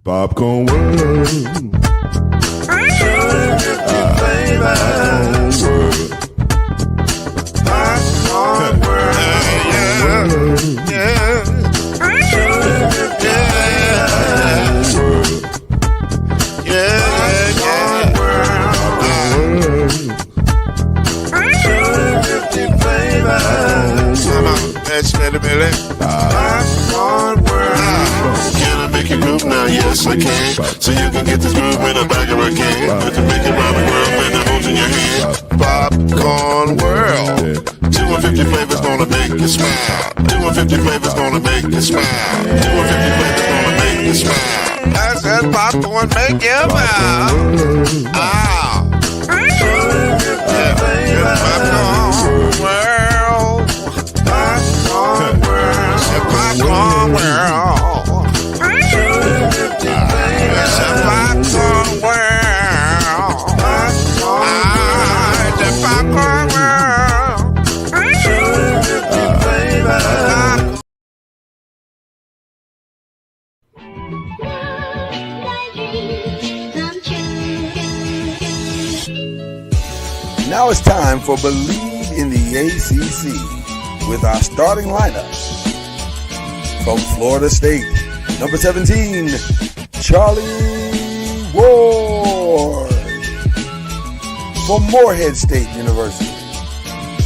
Popcorn World. Popcorn World. Can I make you move now? Yes, I can. So you can get this move in the back of my can. I can make it round the world when the holes in your hand. Popcorn World. 250 flavors gonna make you smile. 250 flavors gonna make you smile. 250 flavors gonna make you smile. I said popcorn make you smile. Ah. Popcorn World. Popcorn World. Popcorn World. Popcorn World. The Popcorn World. Now it's time for Believe in the ACC with our starting lineup. From Florida State, number 17, Charlie Ward. From Morehead State University,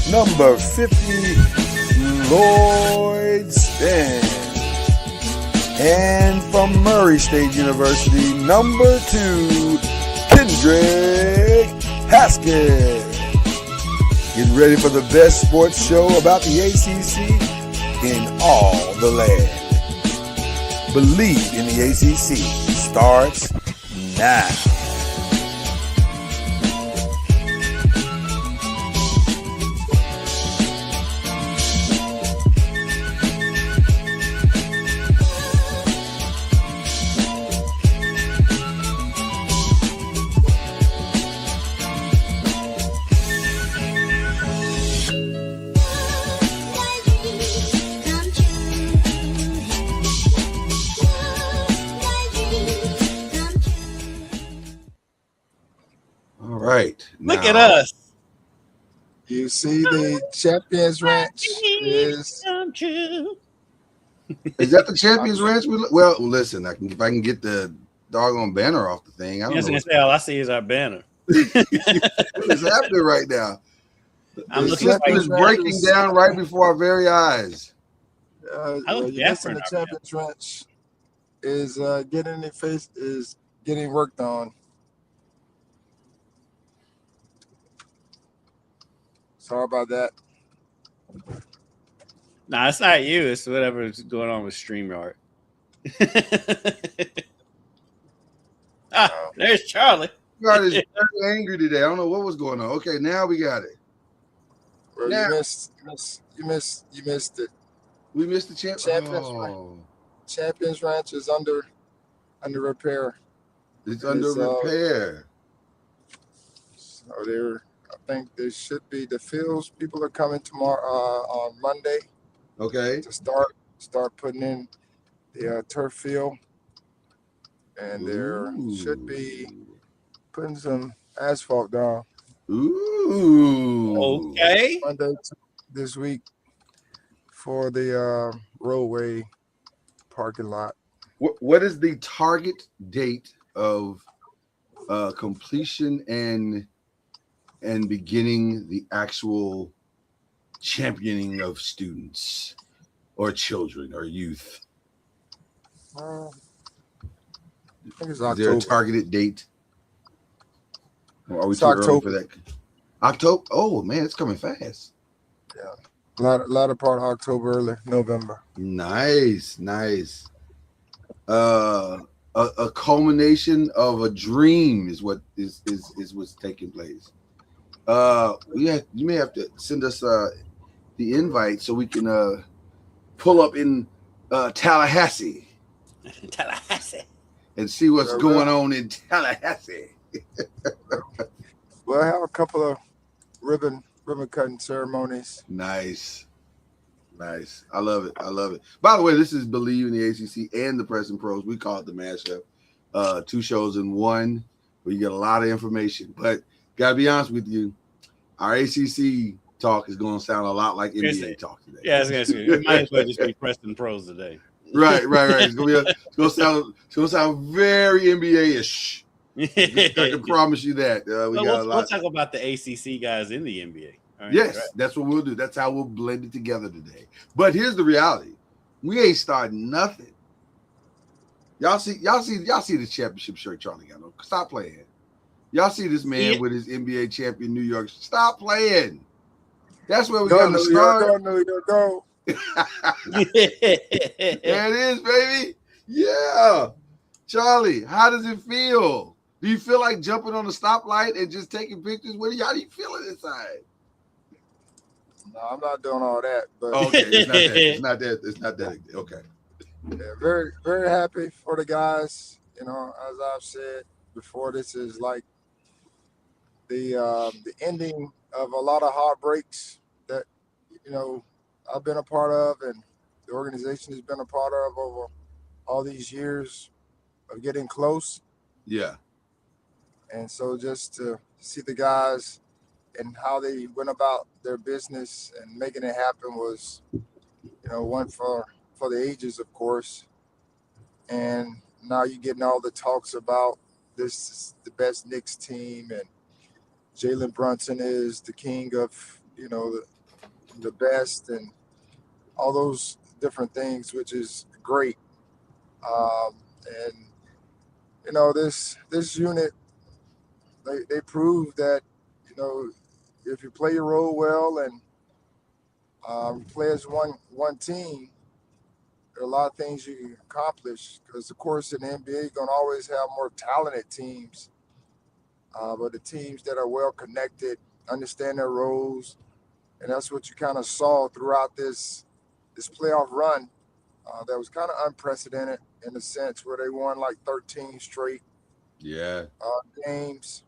number 50, Lloyd Span. And from Murray State University, number 2, Kendrick Haskett. Get ready for the best sports show about the ACC in all the land. Believe in the ACC starts now. Look at us. You see the Champions Ranch is that the Champions Ranch? Well, listen, if I can get the doggone banner off the thing. I don't know. All I see is our banner. What is happening right now? I'm the Champions is breaking down right before our very eyes. The Champions Ranch is getting worked on. Sorry about that. Nah, it's not you. It's whatever's going on with StreamYard. There's Charlie. God is very angry today. I don't know what was going on. Okay, now we got it. Well, you missed it. We missed the Champions Ranch is under repair. It's under repair. So I think there should be the fields. People are coming tomorrow on Monday. Okay. To start putting in the turf field, and there should be putting some asphalt down. Ooh. Okay. Monday this week for the roadway parking lot. What is the target date of completion and beginning the actual championing of students or children or youth? I think it's October. Is there a targeted date? Or are we too October. early for that? October? Oh man, it's coming fast. Yeah, latter part of October, early November. Nice. A culmination of a dream is what is what's taking place. You may have to send us the invite so we can pull up in Tallahassee. And see what's going on in Tallahassee. We'll have a couple of ribbon cutting ceremonies. Nice. I love it. By the way, this is Believe in the ACC and the Press and Pros. We call it the MashUp. 2 shows in one, where you get a lot of information. But gotta be honest with you, our ACC talk is going to sound a lot like NBA talk today. Yeah, I was gonna say it might as well just be Preston Pros today. Right. It's gonna sound very NBA-ish. I can promise you that. We'll talk about the ACC guys in the NBA. Right, yes, right. that's what we'll do. That's how we'll blend it together today. But here's the reality: we ain't starting nothing. Y'all see the championship shirt Charlie got on. Stop playing. Y'all see this man with his NBA champion New York. Stop playing. That's where we got to start. Go. There it is, baby. Yeah. Charlie, how does it feel? Do you feel like jumping on the stoplight and just taking pictures? How do you feel inside? No, I'm not doing all that. But Okay, it's not that. Okay. Yeah, very, very happy for the guys. You know, as I've said before, this is like the ending of a lot of heartbreaks that, you know, I've been a part of and the organization has been a part of over all these years of getting close. Yeah. And so just to see the guys and how they went about their business and making it happen was, you know, one for the ages, of course. And now you're getting all the talks about this is the best Knicks team and Jalen Brunson is the king of, you know, the best and all those different things, which is great. And, you know, this unit, they prove that, you know, if you play your role well and play as one team, there are a lot of things you can accomplish because, of course, in the NBA, you're going to always have more talented teams. But the teams that are well connected, understand their roles, and that's what you kind of saw throughout this playoff run that was kind of unprecedented in the sense where they won like 13 straight games.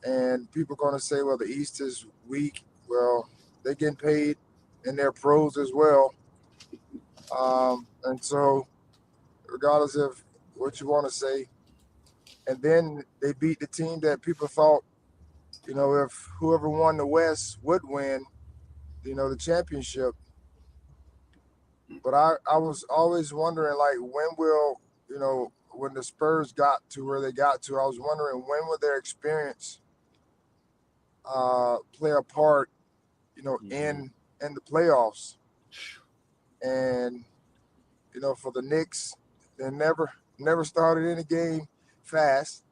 And people are going to say, well, the East is weak. Well, they're getting paid in their pros as well. And so regardless of what you want to say, and then they beat the team that people thought, you know, if whoever won the West would win, you know, the championship. But I was always wondering, like, when will, you know, when the Spurs got to where they got to, I was wondering when will their experience play a part, you know, in the playoffs. And, you know, for the Knicks, they never started any game fast.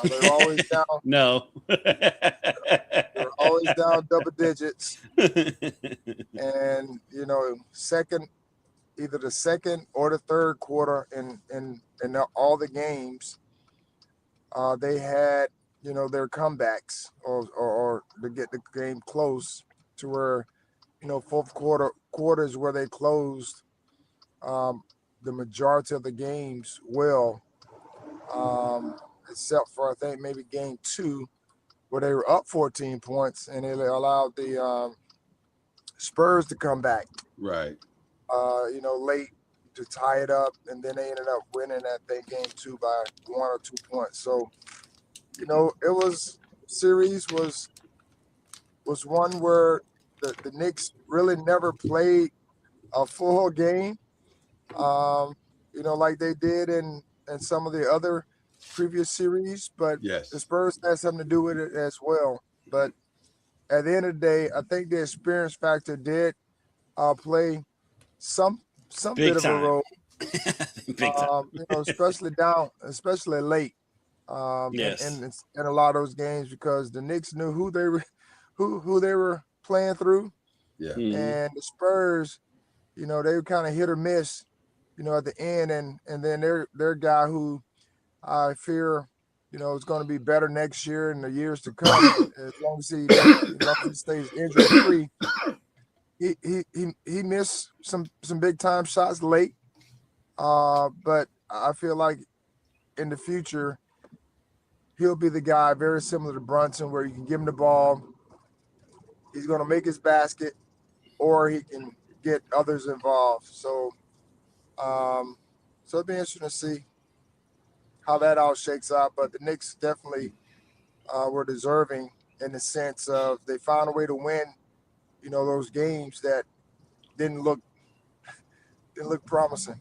They're always down. No. They're always down double digits. And, you know, either the second or the third quarter in all the games, they had, you know, their comebacks or to get the game close to where, you know, fourth quarters where they closed the majority of the games well, except for I think maybe game 2 where they were up 14 points and it allowed the Spurs to come back. Right. You know, late to tie it up, and then they ended up winning that thing game 2 by 1 or 2 points. So, you know, series was one where the Knicks really never played a full game, you know, like they did in some of the other previous series, but yes, the Spurs had something to do with it as well. But at the end of the day, I think the experience factor did play some Big bit of time. a role. Big time. You know, especially late. Yes. In a lot of those games because the Knicks knew who they were playing through. Yeah. Mhm. And the Spurs, you know, they were kind of hit or miss, you know, at the end, and then their guy who I fear, you know, is going to be better next year and the years to come as long as he stays injury free. He missed some big time shots late, but I feel like in the future he'll be the guy very similar to Brunson, where you can give him the ball, he's going to make his basket, or he can get others involved. So, so it'll be interesting to see. how that all shakes out. But the Knicks definitely were deserving in the sense of they found a way to win, those games that didn't look promising.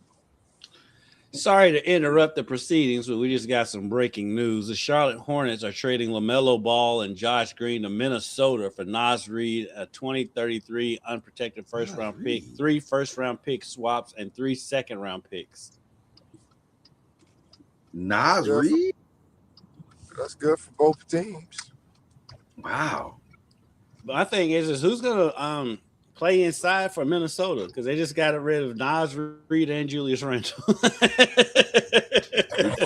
Sorry to interrupt the proceedings, but we just got some breaking news. The Charlotte Hornets are trading LaMelo Ball and Josh Green to Minnesota for Nas Reed, a 2033 unprotected first-round pick, 3 first-round pick swaps, and 3 second-round picks. Nas Reed? That's good for both teams. Wow. But my thing is who's going to play inside for Minnesota? Because they just got rid of Nas Reed and Julius Randle.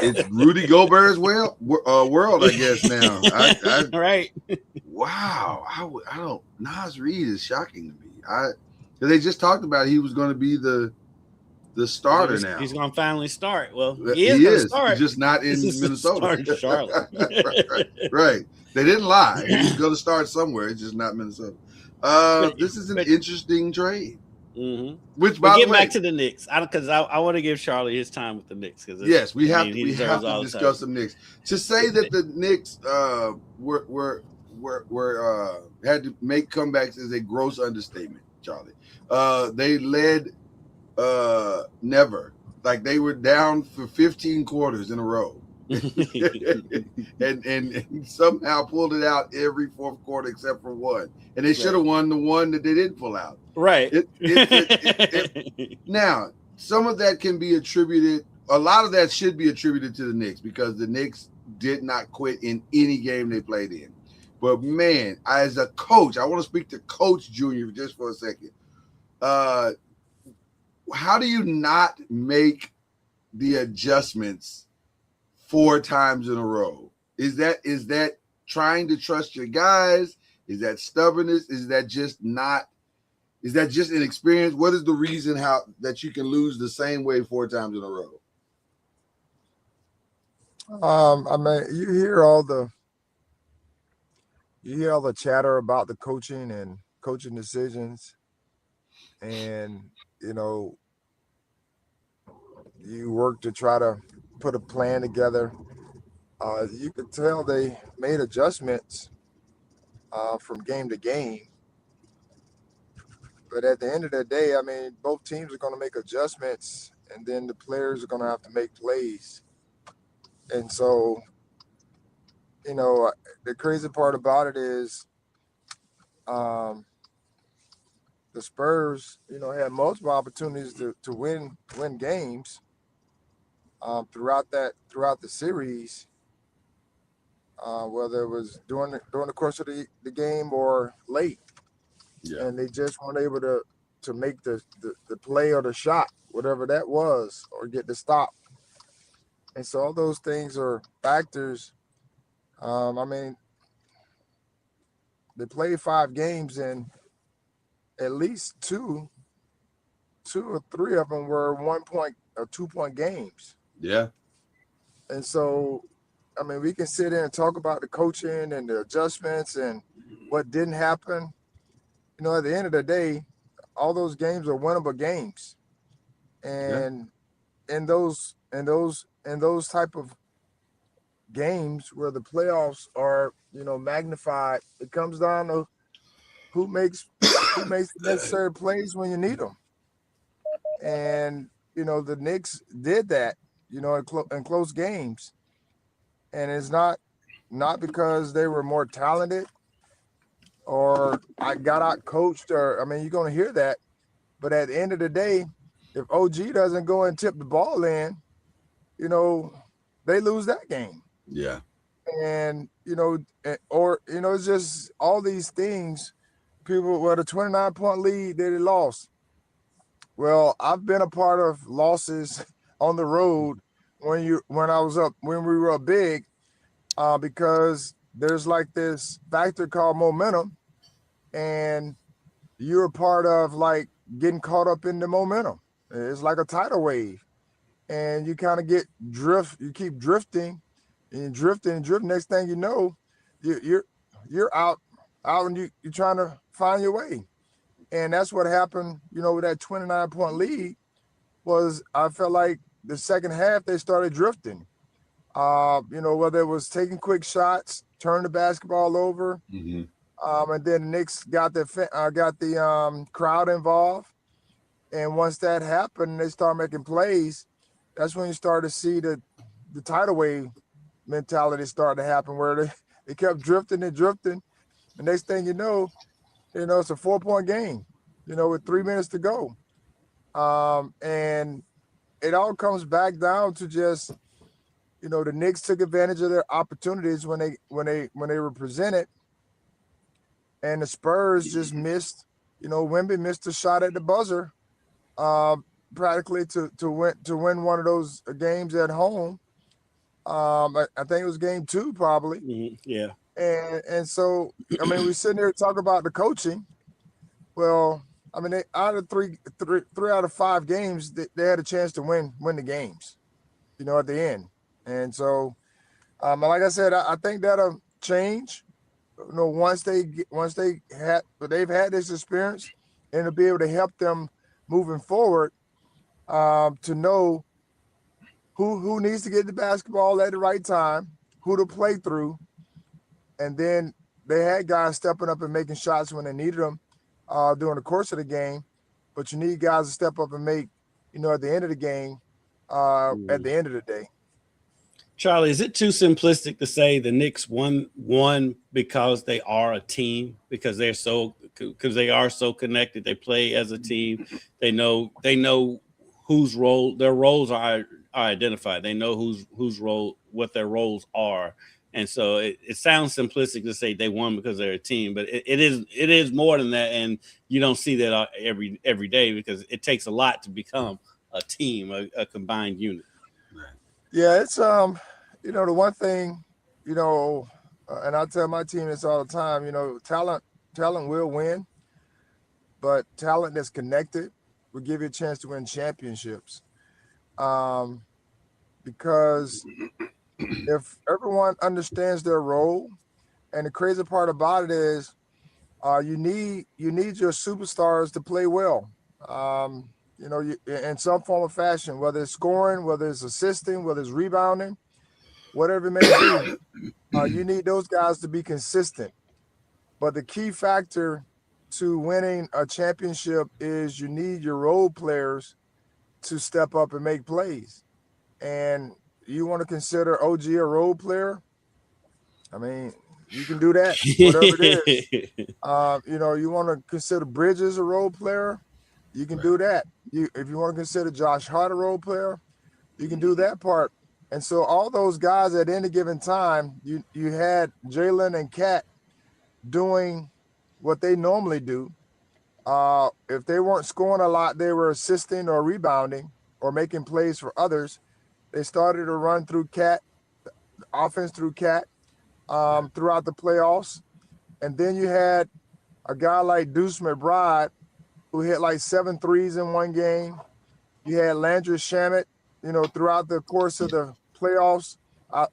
It's Rudy Gobert's world, I guess, now. Right. Wow. I don't. Nas Reed is shocking to me. They just talked about he was going to be the starter now. He's going to finally start. Well, he is going to start. He's just not in Minnesota. In Charlotte. right. They didn't lie. He's going to start somewhere. It's just not Minnesota. This is an interesting trade. Mm-hmm. Which, by the way, back to the Knicks, because I want to give Charlie his time with the Knicks. Yes, we have to discuss the Knicks. To say that the Knicks had to make comebacks is a gross understatement, Charlie. They led never, like they were down for 15 quarters in a row. and somehow pulled it out every fourth quarter except for one, and they should have won the one that they didn't pull out. Right. Now, some of that can be attributed. A lot of that should be attributed to the Knicks because the Knicks did not quit in any game they played in. But man, as a coach, I want to speak to Coach Junior just for a second. How do you not make the adjustments 4 times in a row? Is that trying to trust your guys? Is that stubbornness? Is that just inexperience? What is the reason that you can lose the same way 4 times in a row? I mean, you hear all the chatter about the coaching and coaching decisions, and you work to try to put a plan together. You could tell they made adjustments from game to game. But at the end of the day, I mean, both teams are going to make adjustments, and then the players are going to have to make plays. And so, the crazy part about it is the Spurs, had multiple opportunities to win games throughout the series, whether it was during the course of the game or late. Yeah. And they just weren't able to make the play or the shot, whatever that was, or get the stop. And so all those things are factors. I mean, they played 5 games, and at least 2 or 3 of them were 1 point or 2 point games. Yeah. And so, I mean, we can sit here and talk about the coaching and the adjustments and what didn't happen. At the end of the day, all those games are winnable games. And in those type of games where the playoffs are, magnified, it comes down to who makes the necessary plays when you need them. And, the Knicks did that, in close games. And it's not because they were more talented or I got out coached, or you're going to hear that. But at the end of the day, if OG doesn't go and tip the ball in, they lose that game. Yeah. And, it's just all these things. People, the 29-point lead that they lost. Well, I've been a part of losses on the road when we were up big, because there's like this factor called momentum, and you're a part of like getting caught up in the momentum. It's like a tidal wave, and you kind of you keep drifting, and you drift. Next thing you know, you're out and you're trying to find your way. And that's what happened, with that 29-point lead. Was I felt like the second half they started drifting. Whether it was taking quick shots, turn the basketball over, Mhm. and then the Knicks got the crowd involved. And once that happened, they start making plays. That's when you start to see the tidal wave mentality start to happen, where they kept drifting and drifting. The next thing you know, it's a 4-point game, with 3 minutes to go. And it all comes back down to just, the Knicks took advantage of their opportunities when they were presented, and the Spurs just missed. Wemby missed a shot at the buzzer, practically to win one of those games at home. I think it was game 2 probably. Mm-hmm. Yeah. And so, we sitting here talking about the coaching. Well, they, out of three out of 5 games, they had a chance to win the games, at the end. And so, like I said, I think that'll change. Once they've had this experience, and it'll be able to help them moving forward, to know who needs to get the basketball at the right time, who to play through, and then they had guys stepping up and making shots when they needed them during the course of the game. But you need guys to step up and make, at the end of the game, at the end of the day. Charlie, is it too simplistic to say the Knicks won because they are a team, because they are so connected? They play as a team. They know whose role their roles are identified. They know whose role, what their roles are. And so it sounds simplistic to say they won because they're a team, but it is more than that. And you don't see that every day, because it takes a lot to become a team, a combined unit. Yeah, it's the one thing, and I tell my team this all the time, talent will win, but talent that's connected will give you a chance to win championships. Because if everyone understands their role, and the crazy part about it is, you need your superstars to play well. In some form or fashion, whether it's scoring, whether it's assisting, whether it's rebounding, whatever it may be, you need those guys to be consistent. But the key factor to winning a championship is you need your role players to step up and make plays. And you want to consider OG a role player? You can do that, whatever it is. You want to consider Bridges a role player? You can do that. If you want to consider Josh Hart a role player, you can do that part. And so all those guys at any given time, you had Jalen and Kat doing what they normally do. If they weren't scoring a lot, they were assisting or rebounding or making plays for others. They started to run through Kat, offense through Kat, throughout the playoffs. And then you had a guy like Deuce McBride, who hit like 7 threes in one game. You had Landry Shamet, throughout the course of the playoffs,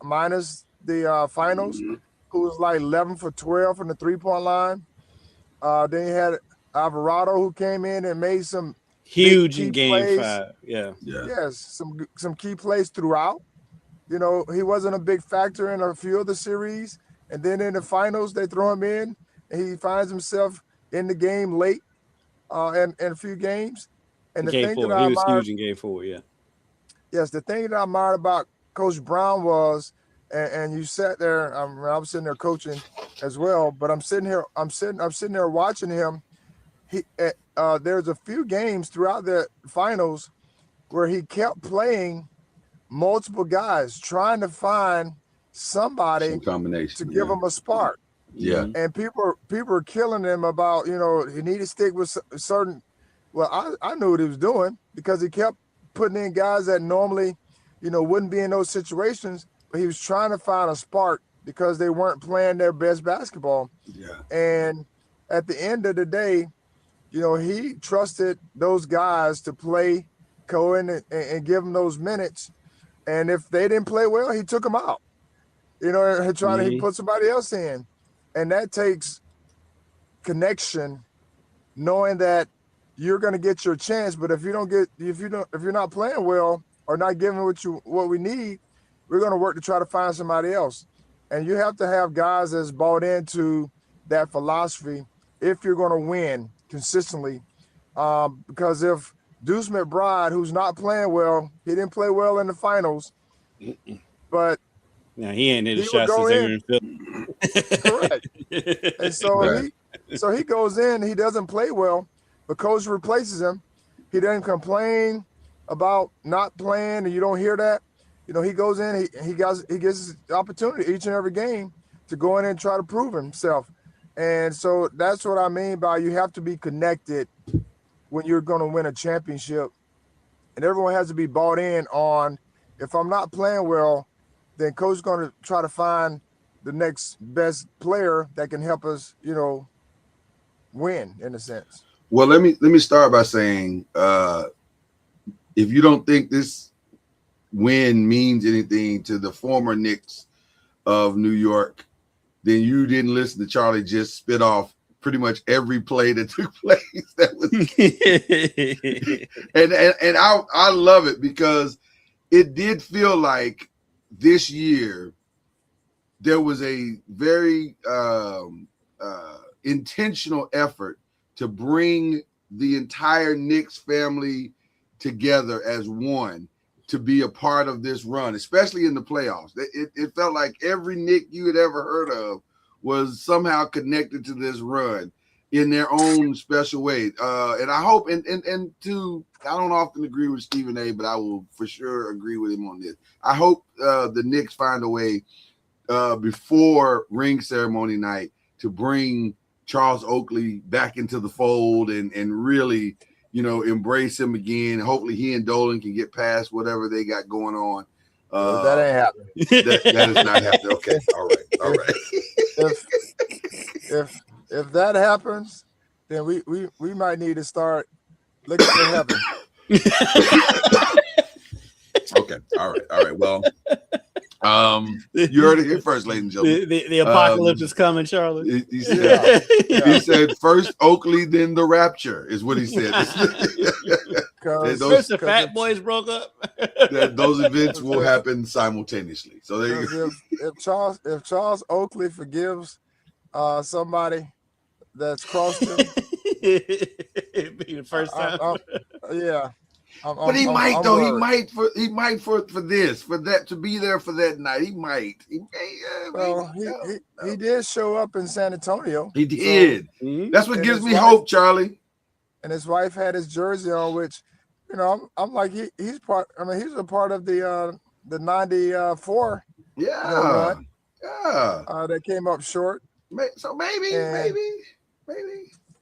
minus the finals, who was like 11 for 12 from the 3-point line. Then you had Alvarado, who came in and made some huge in game plays. 5. Yeah. Yes, some key plays throughout. He wasn't a big factor in a few of the series. And then in the finals, they throw him in, and he finds himself in the game late in a few games. And the Game thing 4, that I he was admired, huge in game 4, yeah. yes, the thing that I admired about Coach Brown was, and you sat there, I was sitting there coaching as well, but I'm sitting there watching him. There's a few games throughout the finals where he kept playing multiple guys, trying to find somebody to give him a spark. Yeah. And people are killing him about, he needed to stick with certain. Well, I knew what he was doing, because he kept putting in guys that normally, wouldn't be in those situations, but he was trying to find a spark because they weren't playing their best basketball. Yeah. And at the end of the day, he trusted those guys to go in and give them those minutes. And if they didn't play well, he took them out. He put somebody else in. And that takes connection, knowing that you're going to get your chance. But if you're not playing well or not giving what we need, we're going to work to try to find somebody else. And you have to have guys that's bought into that philosophy if you're going to win consistently. Because if Deuce McBride, who's not playing well, he didn't play well in the finals, but now he ain't hit a he shot would go since in. Correct. And so he goes in, he doesn't play well, but coach replaces him. He doesn't complain about not playing, and you don't hear that. You know, he goes in, he gets his opportunity each and every game to go in and try to prove himself. And so that's what I mean by you have to be connected when you're going to win a championship. And everyone has to be bought in on, if I'm not playing well, then coach is going to try to find the next best player that can help us, you know, win in a sense. Well, let me start by saying, if you don't think this win means anything to the former Knicks of New York, then you didn't listen to Charlie just spit off pretty much every play that took place. That was and I love it because it did feel like this year there was a very intentional effort to bring the entire Knicks family together as one to be a part of this run, especially in the playoffs. It felt like every Knick you had ever heard of was somehow connected to this run in their own special way. And I hope, and I don't often agree with Stephen A., but I will for sure agree with him on this. I hope the Knicks find a way before ring ceremony night to bring Charles Oakley back into the fold and really, you know, embrace him again. Hopefully he and Dolan can get past whatever they got going on. That ain't happening. That is not happening. Okay. All right. If that happens, then we might need to start looking for heaven. Okay. All right. Well, you heard it here first, ladies and gentlemen. The apocalypse is coming, Charlie. He said first Oakley, then the rapture is what he said. First the Fat Boys broke up. Those events will happen simultaneously. So there you go. If Charles Oakley forgives somebody that's crossed him, it'd be the first time. But he might though. He might for this, for that, to be there for that night. He might. He did show up in San Antonio. He did. So, that's what gives me hope, Charlie. And his wife had his jersey on, which, you know, I'm like he's part. I mean, he's a part of the 94. Yeah. That came up short. So maybe, you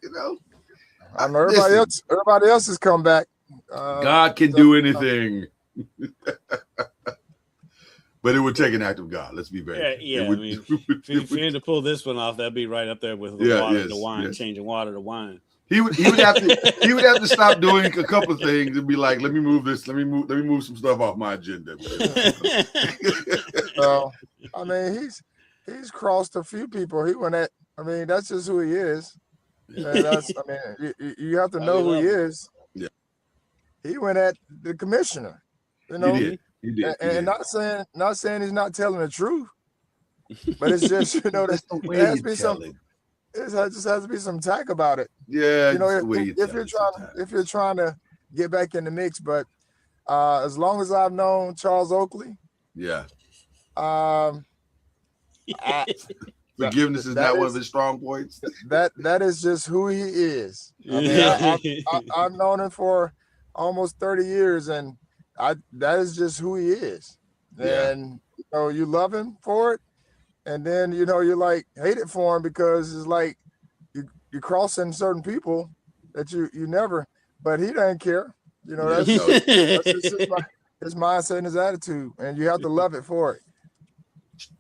know. I know everybody else has come back. God can do anything. But it would take an act of God. Let's be very if you had to pull this one off, that'd be right up there with water to wine, changing water to wine. He would have to stop doing a couple of things and be like, let me move this, let me move some stuff off my agenda. So I mean he's crossed a few people. That's just who he is. And you have to know who he is. Yeah. He went at the commissioner. You know, he did. And not saying he's not telling the truth, but it's just, you know, that's the way there has to be just has to be some tact about it. Yeah, you know, if you're trying to get back in the mix, but as long as I've known Charles Oakley, forgiveness is not one of his strong points. That is just who he is. I mean, I've known him for almost 30 years, and that is just who he is. And you know, you love him for it, and then you know you like hate it for him because it's like you're crossing certain people that you never. But he doesn't care. You know, that's just his mindset and his attitude, and you have to love it for it.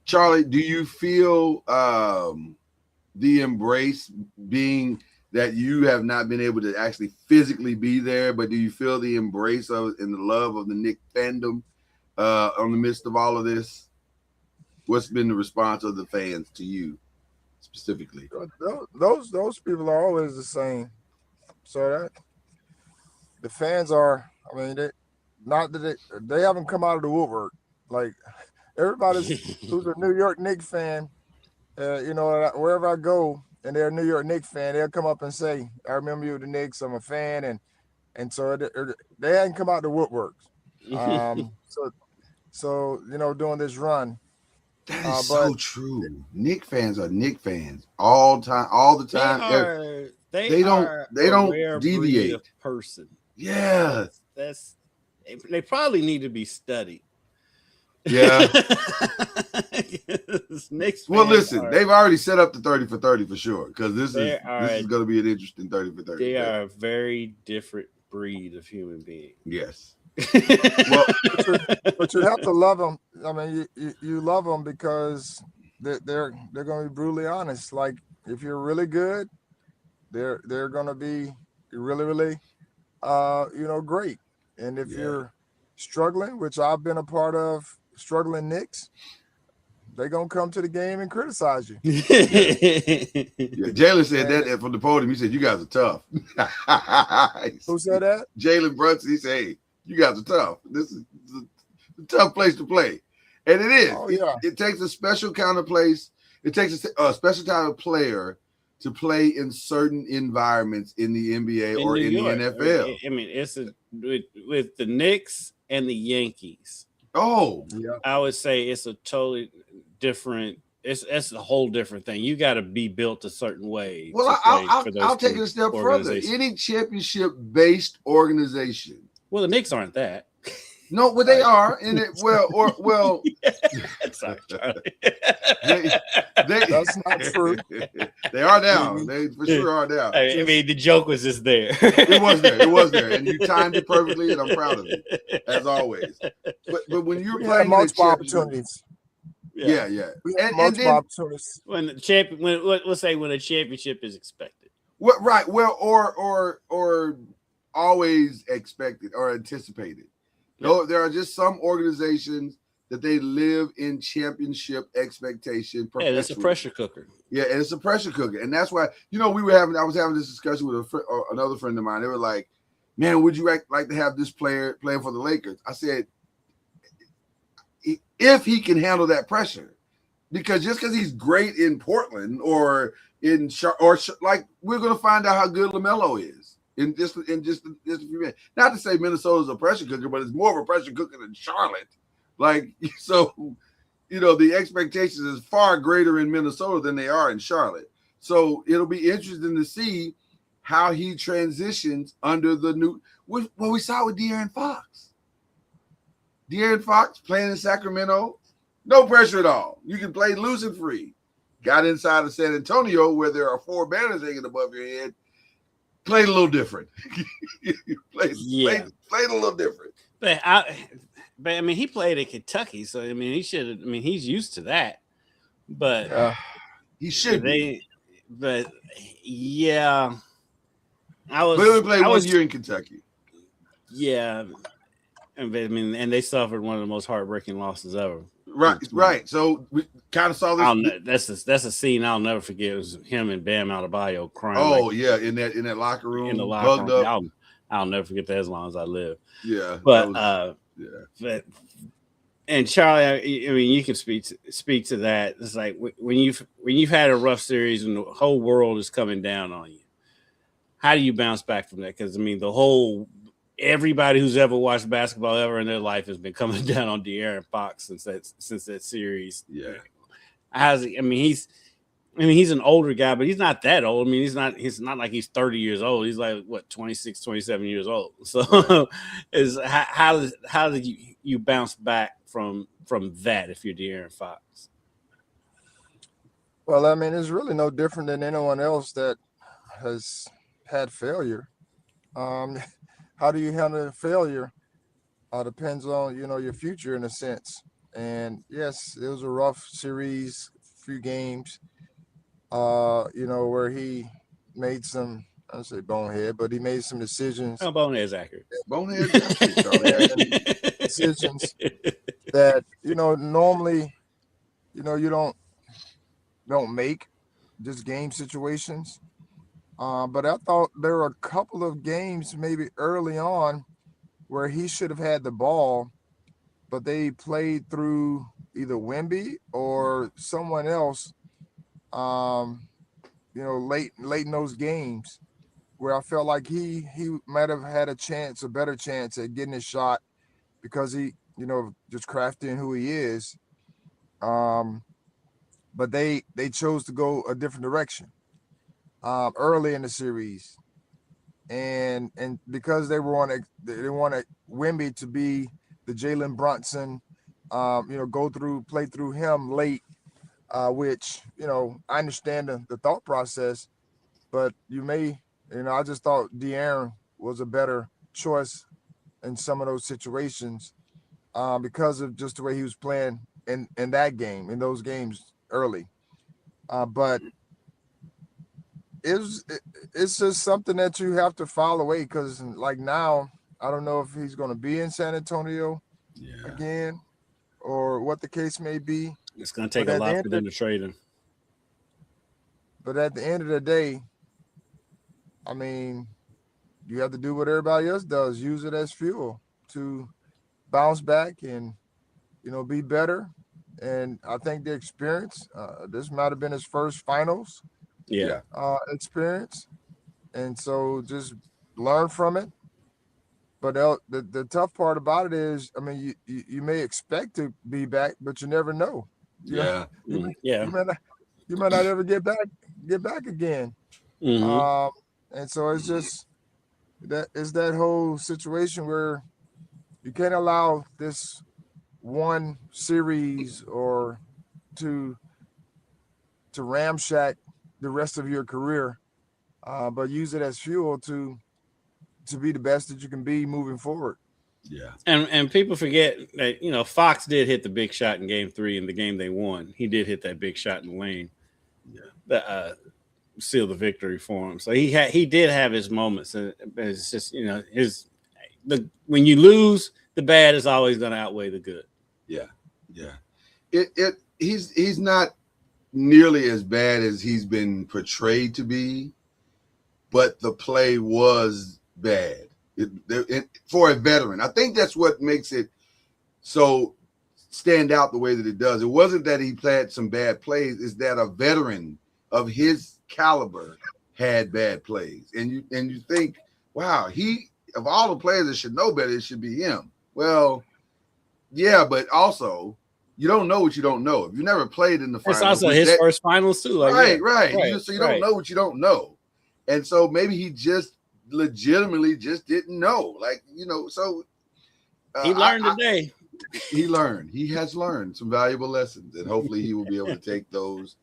Charlie, do you feel the embrace being that you have not been able to actually physically be there, but do you feel the embrace of and the love of the Knick fandom on the midst of all of this? What's been the response of the fans to you specifically? Those people are always the same. So that the fans are, I mean, they haven't come out of the woodwork. Like everybody's who's a New York Knicks fan, you know, wherever I go and they're a New York Knicks fan, they'll come up and say, "I remember you with the Knicks. I'm a fan," and so they hadn't come out the woodworks. So you know, doing this run, That is but so true. Knick fans are Knick fans all the time. They don't are they a don't rare breed deviate. of person. Yeah. That's they probably need to be studied. Yeah. Knicks Well, fans listen, they've already set up the 30 for 30 for sure, because this is going to be an interesting 30 for 30. They are a very different breed of human being. Yes. well, but you have to love them. I mean, you love them because they're going to be brutally honest. Like if you're really good, they're going to be really you know, great. And if you're struggling, which I've been a part of, struggling Knicks, they're going to come to the game and criticize you. Yeah, Jalen said that from the podium. He said, "You guys are tough." Who said that? Jalen Brunson. He said, "Hey, you guys are tough. This is a tough place to play." And it is. Oh, yeah. It takes a special kind of place. It takes a special type of player to play in certain environments in the NBA or in the NFL. I mean, it's with the Knicks and the Yankees. Oh, yeah. I would say it's a totally different. It's a whole different thing. You got to be built a certain way. Well, I'll take it a step further. Any championship-based organization. Well, the Knicks aren't that. No, well, they are in it. Well. Sorry, Charlie. That's not true. They are down. They for sure are down. I mean, the joke was just there. It was there, and you timed it perfectly, and I'm proud of you, as always. But when you're playing multiple opportunities, yeah. Multiple opportunities. When the champion, let's say when a championship is expected. What right? Well, or always expected or anticipated. No, there are just some organizations that they live in championship expectation. Yeah, it's a pressure cooker. Yeah, and it's a pressure cooker, and that's why I was having this discussion with another friend of mine. They were like, "Man, would you like to have this player playing for the Lakers?" I said, "If he can handle that pressure, because just because he's great in Portland or like we're going to find out how good LaMelo is." In just a few minutes. Not to say Minnesota's a pressure cooker, but it's more of a pressure cooker than Charlotte. Like, so, the expectations is far greater in Minnesota than they are in Charlotte. So it'll be interesting to see how he transitions under the new. What we saw with De'Aaron Fox. De'Aaron Fox playing in Sacramento, no pressure at all. You can play loose and free. Got inside of San Antonio where there are 4 banners hanging above your head. Played a little different. played a little different. But I mean, he played at Kentucky, so I mean, he's used to that. But he should be. But yeah, But he only played 1 year in Kentucky. Yeah, and they suffered one of the most heartbreaking losses ever. Right. So we kind of saw this. That's a scene I'll never forget. It was him and Bam Adebayo crying. Oh yeah, in that locker room, in the locker room. I'll never forget that as long as I live. Yeah, but and Charlie, I mean, you can speak to that. It's like when you've had a rough series and the whole world is coming down on you. How do you bounce back from that? Because I mean, everybody who's ever watched basketball ever in their life has been coming down on De'Aaron Fox since that series. Yeah. How's he? I mean, he's an older guy, but he's not that old. I mean, he's not like he's 30 years old. He's like 26, 27 years old. So how did you bounce back from that if you're De'Aaron Fox? Well, I mean, it's really no different than anyone else that has had failure. How do you handle failure? Depends on, your future in a sense. And yes, it was a rough series, few games, where he made some, I don't say bonehead, but he made some decisions. Oh, bonehead is accurate. Bonehead decisions that, normally, you don't make, just game situations. But I thought there were a couple of games maybe early on where he should have had the ball, but they played through either Wemby or someone else, late in those games where I felt like he might have had a better chance at getting his shot because he, just crafting who he is. But they chose to go a different direction early in the series, and because they wanted Wemby to be the Jalen Brunson, play through him late, which I understand the thought process, but I just thought De'Aaron was a better choice in some of those situations because of just the way he was playing in those games early. But it's just something that you have to file away because, like, now I don't know if he's going to be in San Antonio again or what the case may be. It's going to take a lot for them to trade him. But at the end of the day, I mean, you have to do what everybody else does, use it as fuel to bounce back and, be better. And I think the experience, this might have been his first finals experience. And so just learn from it. But the tough part about it is, I mean, you may expect to be back, but you never know. You might not ever get back again. Mm-hmm. And so it's just that whole situation where you can't allow this one series or to ramshack the rest of your career, but use it as fuel to be the best that you can be moving forward. Yeah. And people forget that, Fox did hit the big shot in game 3 in the game they won. He did hit that big shot in the lane. Yeah. That seal the victory for him. So he did have his moments. And it's just, when you lose, the bad is always going to outweigh the good. Yeah. Yeah. He's not nearly as bad as he's been portrayed to be, but the play was bad. For a veteran, I think that's what makes it so stand out the way that it does. It wasn't that he played some bad plays; it's that a veteran of his caliber had bad plays, and you think, wow, he of all the players that should know better, it should be him. Well, yeah, but also you don't know what you don't know. If you never played in the finals, it's also his first finals too. Right. So you don't know what you don't know, and so maybe he just legitimately just didn't know, so he learned today. He has learned some valuable lessons, and hopefully he will be able to take those,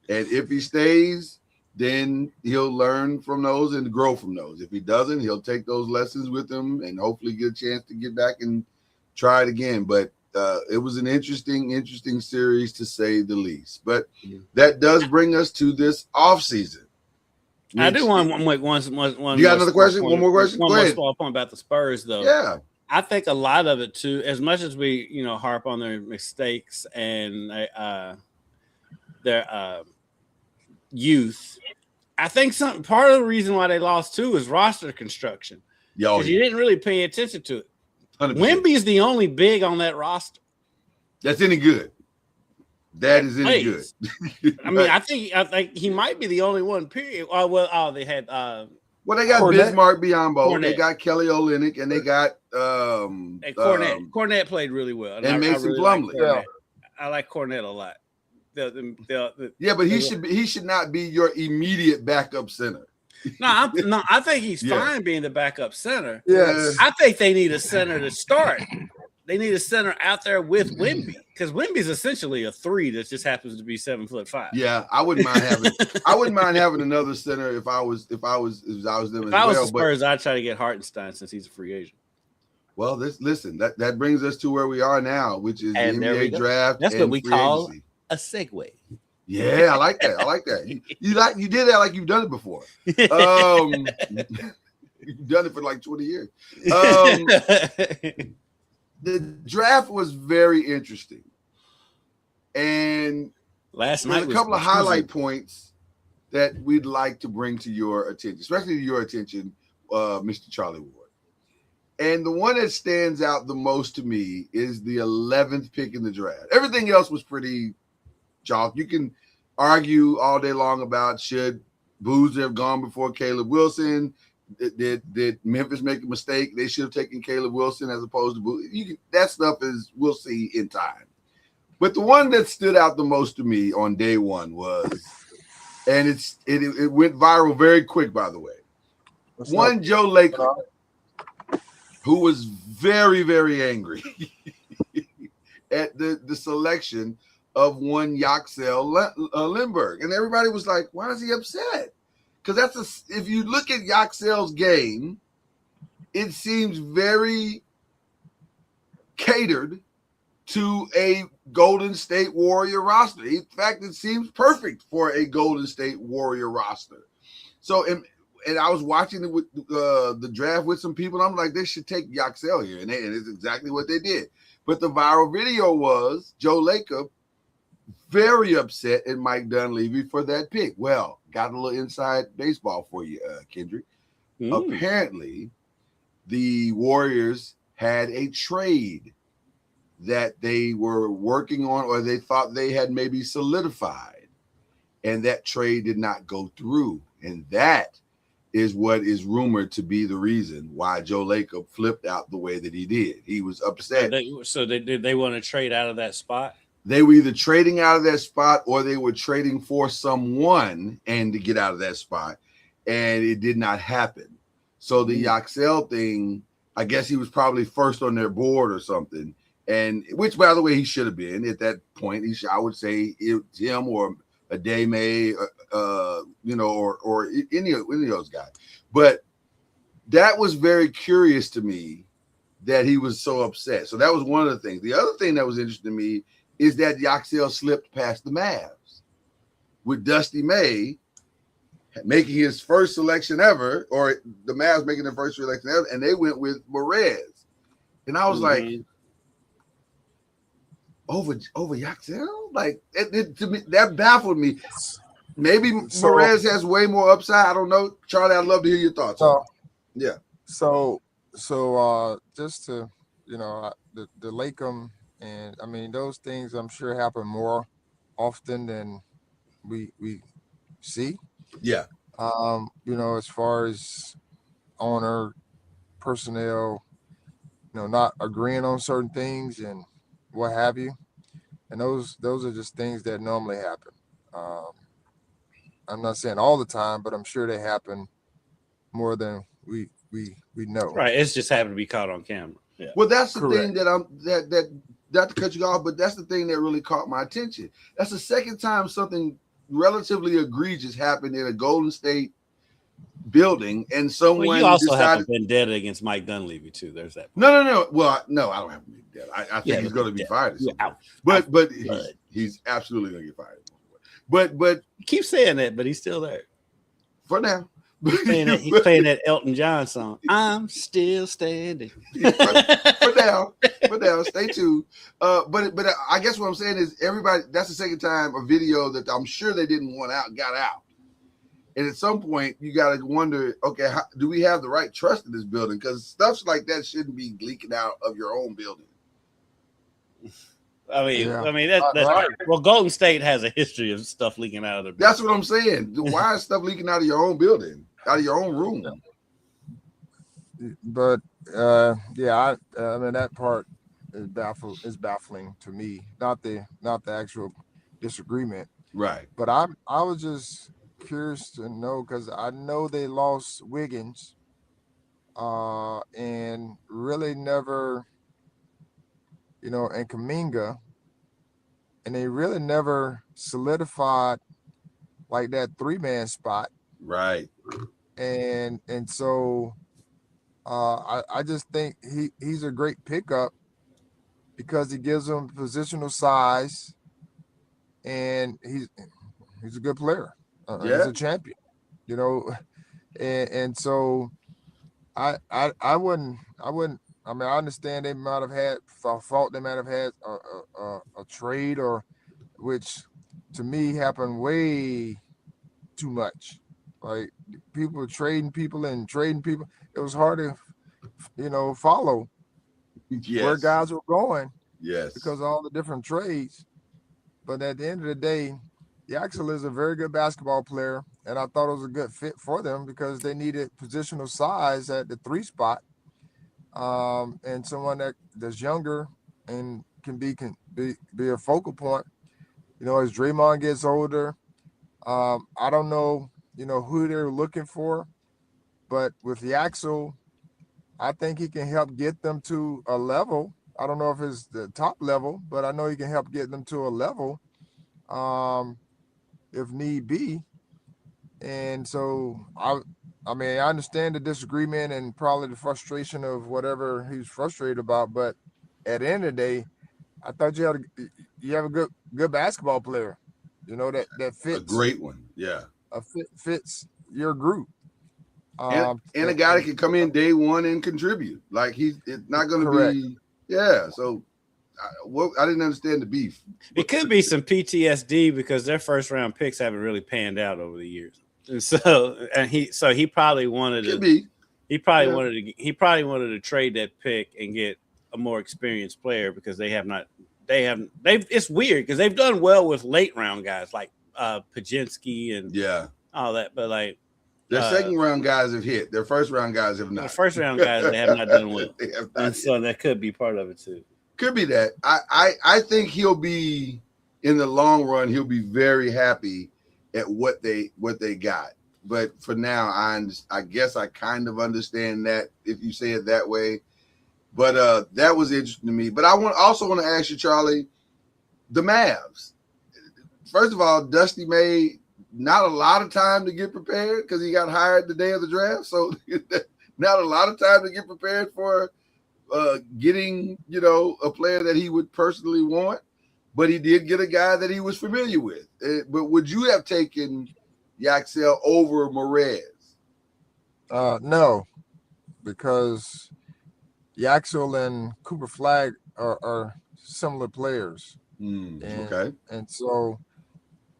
and if he stays, then he'll learn from those and grow from those. If he doesn't, he'll take those lessons with him and hopefully get a chance to get back and try it again. But it was an interesting series, to say the least. But that does bring us to this off season. I do want one. You got another question? One more question? One more small point about the Spurs, though. Yeah. I think a lot of it, too, as much as we, harp on their mistakes and their youth, I think part of the reason why they lost, too, is roster construction. Because you didn't really pay attention to it. 100%. Wemby's the only big on that roster. That's any good. That is any good. I mean, I think he might be the only one. Period. They had. They got Cornette. Bismarck Biyombo. They got Kelly Olynyk, and they got Cornette. Cornette played really well, and Mason Plumlee. I like Cornette a lot. But he should not be your immediate backup center. I think he's fine being the backup center. Yes, I think they need a center to start. They need a center out there with Wemby, because Wemby's essentially a 3 that just happens to be 7'5". Yeah, I wouldn't mind having. I wouldn't mind having another center if I was them. If I was the Spurs, I'd try to get Hartenstein since he's a free agent. Well, listen, that brings us to where we are now, which is the NBA draft. That's what we call a segue. Yeah, I like that. You did that like you've done it before. You've done it for like 20 years. The draft was very interesting, and last night a couple of highlight points that we'd like to bring to your attention, especially to your attention, Mr. Charlie Ward. And the one that stands out the most to me is the 11th pick in the draft. Everything else was pretty chalk. You can argue all day long about should Boozer have gone before Caleb Wilson. Did Memphis make a mistake? They should have taken Caleb Wilson as opposed to Boozer. That stuff is, we'll see in time. But the one that stood out the most to me on day one was, and it went viral very quick, by the way. One Joe Lacob, who was very, very angry at the selection of one Yaxel Lindbergh. And everybody was like, why is he upset? Because if you look at Yaxel's game, it seems very catered to a Golden State Warrior roster. In fact, it seems perfect for a Golden State Warrior roster. So, and I was watching it with the draft with some people, and I'm like, they should take Yaxel here. And it's exactly what they did. But the viral video was Joe Lacob very upset at Mike Dunleavy for that pick. Well, got a little inside baseball for you, Kendrick. Apparently, the Warriors had a trade that they were working on, or they thought they had maybe solidified, and that trade did not go through. And that is what is rumored to be the reason why Joe Lacob flipped out the way that he did. He was upset. So they want to trade out of that spot? They were either trading out of that spot or they were trading for someone and to get out of that spot. And it did not happen. So the Yaxel thing, I guess he was probably first on their board or something. And which, by the way, he should have been at that point. I would say it's him or a Dame, or any of those guys. But that was very curious to me that he was so upset. So that was one of the things. The other thing that was interesting to me is that Yaxel slipped past the Mavs with Dusty May making his first selection ever, or the Mavs making their first selection ever, and they went with Morez. And I was like, over Yaxel? Like, to me, that baffled me. Maybe Morez has way more upside. I don't know. Charlie, I'd love to hear your thoughts. So just to, the Lacob, and I mean, those things I'm sure happen more often than we see. Yeah. As far as owner personnel, not agreeing on certain things and what have you. And those are just things that normally happen. I'm not saying all the time, but I'm sure they happen more than we know. Right. It's just happened to be caught on camera. Yeah. Well, that's the Correct. thing that not to cut you off, but that's the thing that really caught my attention. That's the second time something relatively egregious happened in a Golden State building, and someone you also decided, have a vendetta against Mike Dunleavy too. There's that. No. Well, no, I don't have a vendetta. I think he's going to be fired. But he's absolutely going to get fired. But You keep saying that, but he's still there. For now. He's playing that Elton John song. I'm still standing. for now, stay tuned. But I guess what I'm saying is everybody. That's the second time a video that I'm sure they didn't want out got out. And at some point, you got to wonder, okay, do we have the right trust in this building? Because stuff like that shouldn't be leaking out of your own building. I mean that's right. Well, Golden State has a history of stuff leaking out of their building. That's what I'm saying. Why is stuff leaking out of your own building, out of your own room? But I mean, that part is baffling to me. Not the actual disagreement, Right? but I was just curious to know, because I know they lost Wiggins, and really never, and Kuminga, and they really never solidified like that 3-man spot. Right. And so I just think he's a great pickup because he gives them positional size, and he's a good player. He's a champion, and so I wouldn't. I mean, I understand they might have had a trade, or which to me happened way too much. Like, people trading people. It was hard to follow Yes. where guys were going Yes. because of all the different trades. But at the end of the day, Yaxel is a very good basketball player, and I thought it was a good fit for them because they needed positional size at the 3 spot, and someone that's younger and can be a focal point. As Draymond gets older, I don't know, who they're looking for, but with Yaxel, I think he can help get them to a level. I don't know if it's the top level, but I know he can help get them to a level, if need be. And so I understand the disagreement and probably the frustration of whatever he's frustrated about, but at the end of the day, I thought you have a good basketball player, that fits A great one. Yeah. fits your group. And a guy that can come in day one and contribute. Like it's not going to be. Yeah. So I didn't understand the beef. It could be some PTSD because their first round picks haven't really panned out over the years. And he probably wanted to be. He probably wanted to trade that pick and get a more experienced player because it's weird because they've done well with late round guys like Pajinski and all that, but like their second round guys have hit. Their first round guys have not. The first round guys they have not done well. And so that could be part of it too. Could be that. I think he'll be in the long run. He'll be very happy at what they got. But for now, I guess I kind of understand that if you say it that way. But that was interesting to me. But I also want to ask you, Charlie, the Mavs. First of all, Dusty made not a lot of time to get prepared because he got hired the day of the draft. So not a lot of time to get prepared for getting, a player that he would personally want. But he did get a guy that he was familiar with. But would you have taken Yaxel over Morez? No, because Yaxel and Cooper Flag are similar players. Okay. And so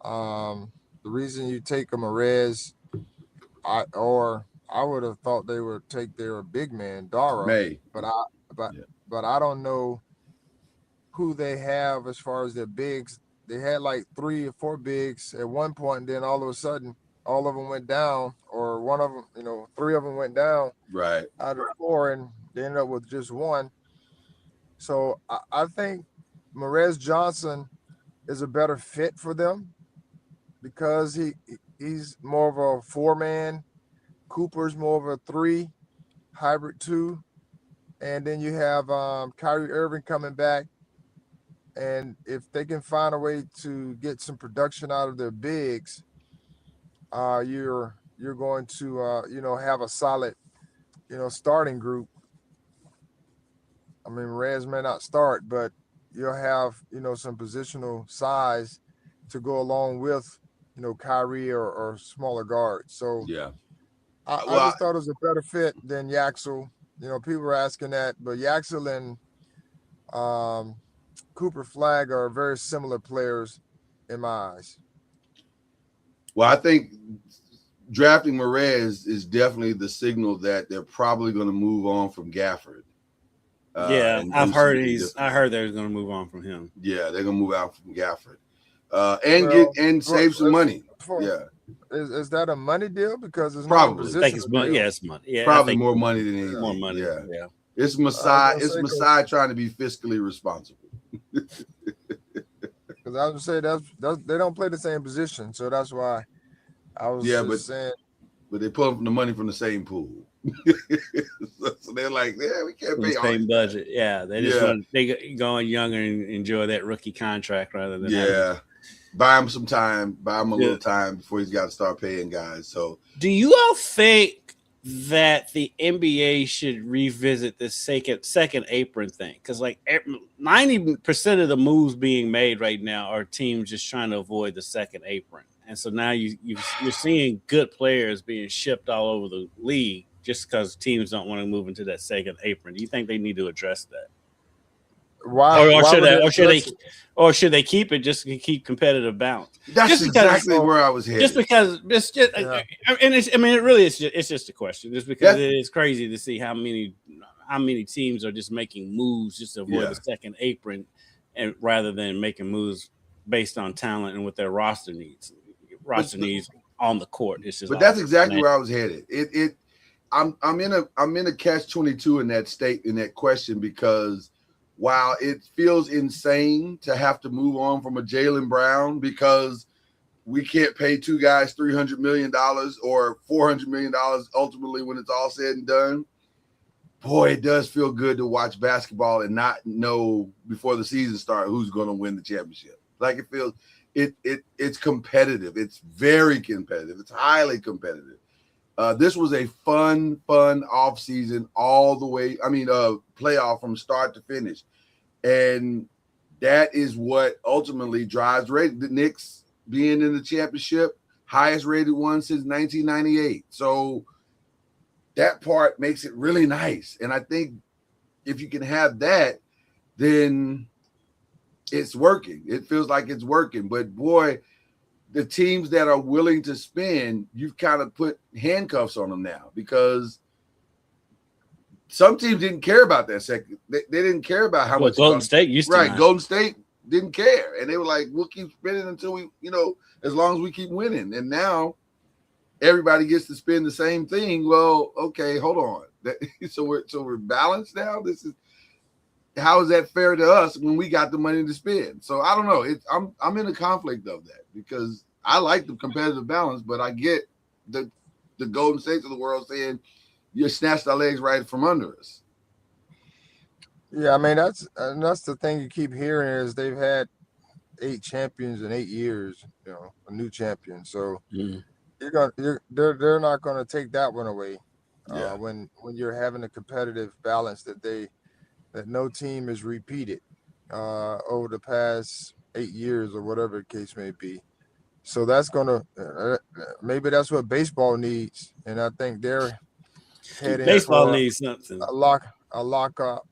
the reason you take a Morez, I would have thought they would take their big man, Dara. But I don't know who they have as far as their bigs. They had like 3 or 4 bigs at one point, and then all of a sudden, all of them went down, or one of them, 3 of them went down. Right. Out of 4, and they ended up with just 1. So I think Morez Johnson is a better fit for them because he's more of a 4-man. Cooper's more of a 3, hybrid 2. And then you have Kyrie Irving coming back. And if they can find a way to get some production out of their bigs, you're going to have a solid starting group. I mean, Reyes may not start, but you'll have some positional size to go along with Kyrie or smaller guards. So I just thought it was a better fit than Yaxel. People were asking that, but Yaxel and Cooper Flag are very similar players in my eyes. Well, I think drafting Morez is definitely the signal that they're probably going to move on from Gafford. I heard they're going to move on from him. Yeah, they're going to move out from Gafford and save some money. Is that a money deal? Because it's probably. Not I think it's money. Yeah, it's money. Yeah, probably more money than anything. More money. Yeah. It's Masai. It's Masai trying to be fiscally responsible. Because I was gonna say they don't play the same position, so that's why I was saying. But they pull the money from the same pool, so they're like, yeah, we can't pay the same budget. Yeah, they just want they going younger and enjoy that rookie contract rather than buy him some time, buy him a little time before he's got to start paying guys. So, do you all think that the NBA should revisit this second apron thing? Because like 90% of the moves being made right now are teams just trying to avoid the second apron, and so now you're seeing good players being shipped all over the league just because teams don't want to move into that second apron. Do you think they need to address that? Or should they keep it just to keep competitive balance? That's exactly where I was headed. Just because and it really is. It's just a question. Just because it is crazy to see how many how many teams are just making moves just to avoid the second apron, and rather than making moves based on talent and what their roster needs on the court. It's just but that's exactly where I was headed. I'm in a catch-22 in that question, because while it feels insane to have to move on from a Jaylen Brown because we can't pay two guys $300 million or $400 million ultimately when it's all said and done, boy, it does feel good to watch basketball and not know before the season starts who's going to win the championship. Like, it feels it's competitive. It's very competitive. It's highly competitive. This was a fun off season all the way. I mean, playoff from start to finish. And that is what ultimately drives the Knicks being in the championship, highest rated one since 1998. So that part makes it really nice. And I think if you can have that, then it's working. It feels like it's working. But boy, the teams that are willing to spend, you've kind of put handcuffs on them now, because some teams didn't care about that second. They didn't care about how much Golden State used to. Right. Golden State didn't care. And they were like, we'll keep spending until we, as long as we keep winning. And now everybody gets to spend the same thing. Well, okay, hold on. So we're balanced now. How is that fair to us when we got the money to spend? So I don't know. I'm in a conflict of that, because I like the competitive balance, but I get the Golden States of the world saying you snatched our legs right from under us. Yeah, I mean that's the thing you keep hearing is they've had 8 champions in 8 years, a new champion. So they're not going to take that one away. When you're having a competitive balance that no team has repeated over the past 8 years or whatever the case may be. So that's going to maybe that's what baseball needs, and I think they're heading baseball for needs something a lockup,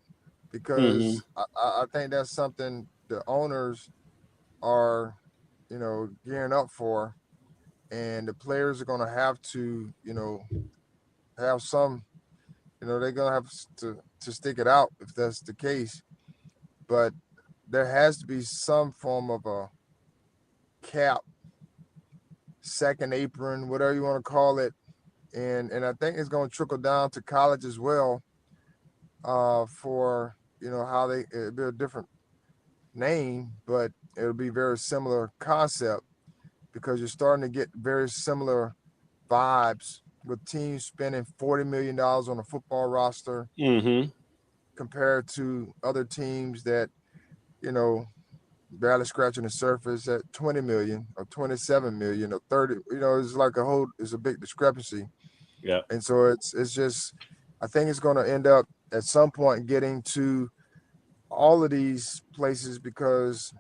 because I think that's something the owners are gearing up for, and the players are going to have to have some they're going to have to stick it out if that's the case. But there has to be some form of a cap, second apron, whatever you want to call it. And I think it's going to trickle down to college as well, for, how it'll be a different name, but it'll be very similar concept, because you're starting to get very similar vibes with teams spending $40 million on a football roster compared to other teams that, barely scratching the surface at 20 million or 27 million or 30. It's a big discrepancy. Yeah. And so it's just, I think it's going to end up at some point getting to all of these places, because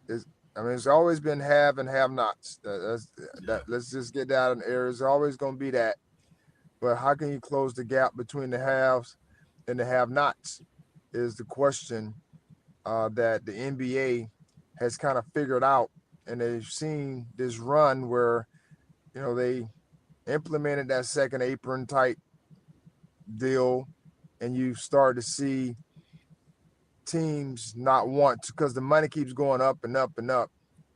it's always been have and have nots. Let's just get that in there. It's always going to be that. But how can you close the gap between the haves and the have-nots is the question that the NBA has kind of figured out. And they've seen this run where, they implemented that second apron type deal, and you start to see teams not want to, because the money keeps going up and up and up,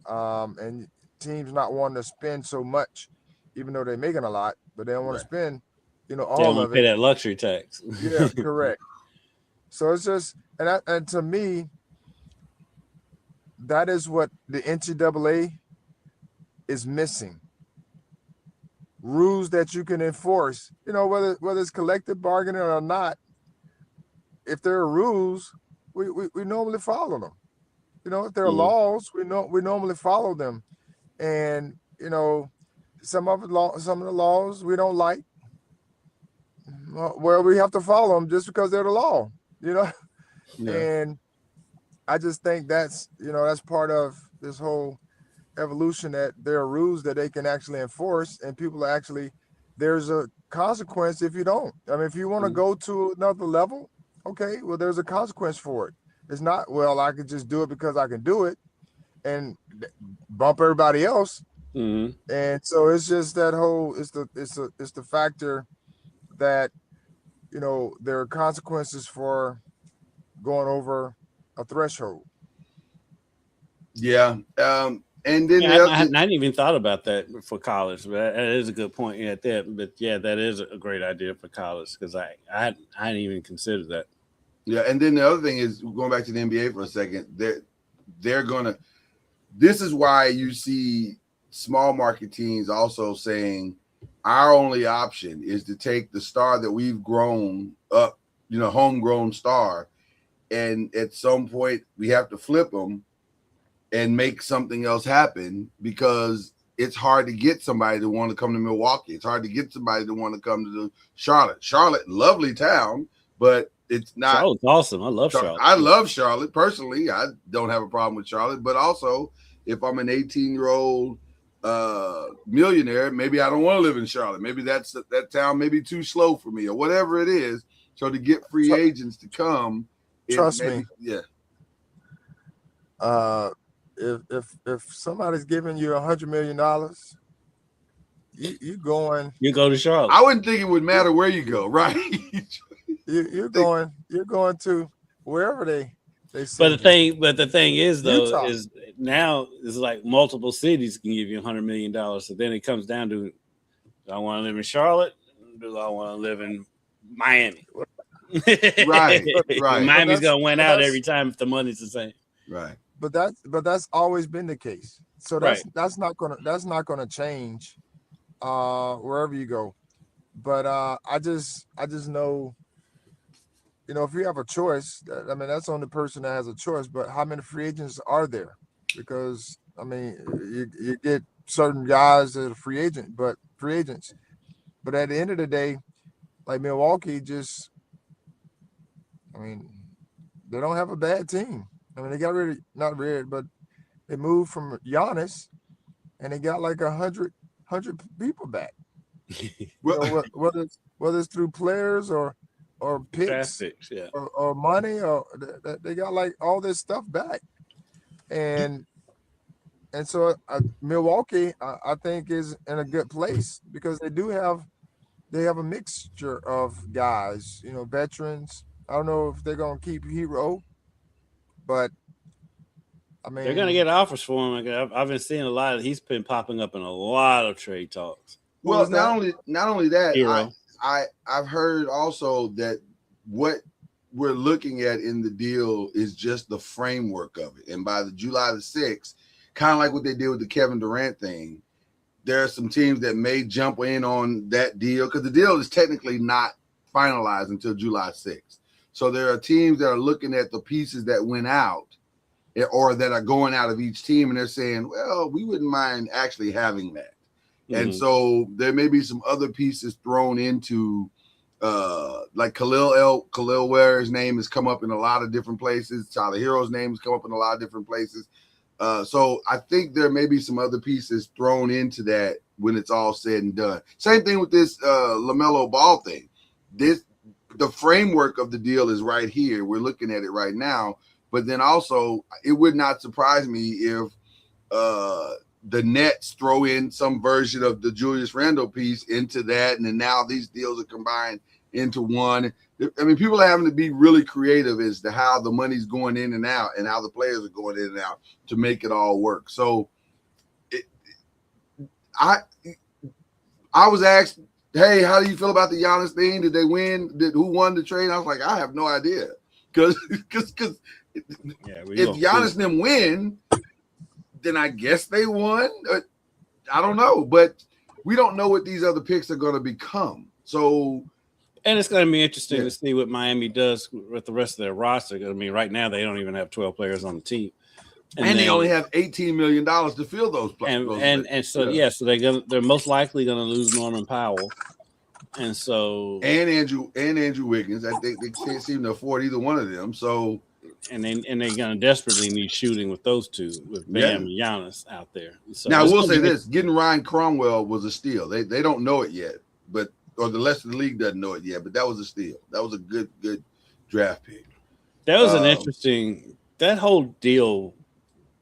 and teams not wanting to spend so much, even though they're making a lot, but they don't want to spend all of it. Pay that luxury tax. Yeah, correct. So it's just, and to me, that is what the NCAA is missing. Rules that you can enforce, whether it's collective bargaining or not. If there are rules, we normally follow them. If there are laws, we normally follow them. And some of the laws we don't like. Well, we have to follow them just because they're the law, Yeah. And I just think that's part of this whole evolution, that there are rules that they can actually enforce, and people are actually, there's a consequence if you don't. I mean, if you want to go to another level, okay, well, there's a consequence for it. It's not, well, I could just do it because I can do it and bump everybody else. And so it's just that whole, it's the factor that you know, there are consequences for going over a threshold. Yeah. And then Yeah, the I other, hadn't even thought about that for college, but that is a good point. Yeah, but yeah, that is a great idea for college because I hadn't even considered that. yeah, and then the other thing is going back to the NBA for a second. They're gonna. This is why you see small market teams also saying our only option is to take the star that we've grown up, homegrown star, and at some point we have to flip them and make something else happen because it's hard to get somebody to want to come to Milwaukee. It's hard to get somebody to want to come to Charlotte. Charlotte, lovely town, but it's not. Charlotte's awesome. I love Charlotte. I love Charlotte personally. I don't have a problem with Charlotte, but also if I'm an 18-year-old millionaire, maybe I don't want to live in Charlotte. Maybe that town may be too slow for me or whatever it is. So to get free agents to come, Trust me. Yeah. If somebody's giving you $100 million, you going. You go to Charlotte. I wouldn't think it would matter where you go, right? You're going to wherever they But the thing is though Utah. is now it's like multiple cities can give you $100 million. So then it comes down to, do I want to live in Charlotte? Do I want to live in Miami? Right. Miami's gonna win out every time if the money's the same. Right. But that's always been the case. So that's not gonna change wherever you go. But I just know, if you have a choice, I mean that's on the person that has a choice. But how many free agents are there? Because I mean you get certain guys that are free agents. But at the end of the day, like Milwaukee they don't have a bad team. I mean, they got rid of, not rid, but they moved from Giannis, and they got like 100 people back. Whether it's through players or picks, yeah, or money, or they got like all this stuff back, and so Milwaukee, I think, is in a good place because they have a mixture of guys, veterans. I don't know if they're gonna keep Hero, but I mean they're gonna get offers for him. I've been seeing a lot. He's been popping up in a lot of trade talks. Well, not only that, Hero. I've heard also that what we're looking at in the deal is just the framework of it, and by the July the 6th, kind of like what they did with the Kevin Durant thing, there are some teams that may jump in on that deal because the deal is technically not finalized until July 6th. So there are teams that are looking at the pieces that went out or that are going out of each team, and they're saying, well, we wouldn't mind actually having that. Mm-hmm. And so there may be some other pieces thrown into like Khalil Ware's name has come up in a lot of different places. Tyler Hero's name has come up in a lot of different places. So I think there may be some other pieces thrown into that when it's all said and done. Same thing with this LaMelo Ball thing. The framework of the deal is right here. We're looking at it right now. But then also, it would not surprise me if the Nets throw in some version of the Julius Randle piece into that, and then now these deals are combined into one. I mean, people are having to be really creative as to how the money's going in and out and how the players are going in and out to make it all work. So I was asked, hey, how do you feel about the Giannis thing? Did they win? Who won the trade? I was like, I have no idea. Because if Giannis and them win, then I guess they won. I don't know. But we don't know what these other picks are going to become. So, and it's going to be interesting to see what Miami does with the rest of their roster. I mean, right now they don't even have 12 players on the team. And they only have $18 million to fill those players. So they're most likely going to lose Norman Powell, and Andrew Wiggins. I think they can't seem to afford either one of them. So and they're going to desperately need shooting with those two, with Bam and Giannis out there. So now I will say this: getting Ryan Cromwell was a steal. They don't know it yet, or the rest of the league doesn't know it yet. But that was a steal. That was a good draft pick. That was an interesting. That whole deal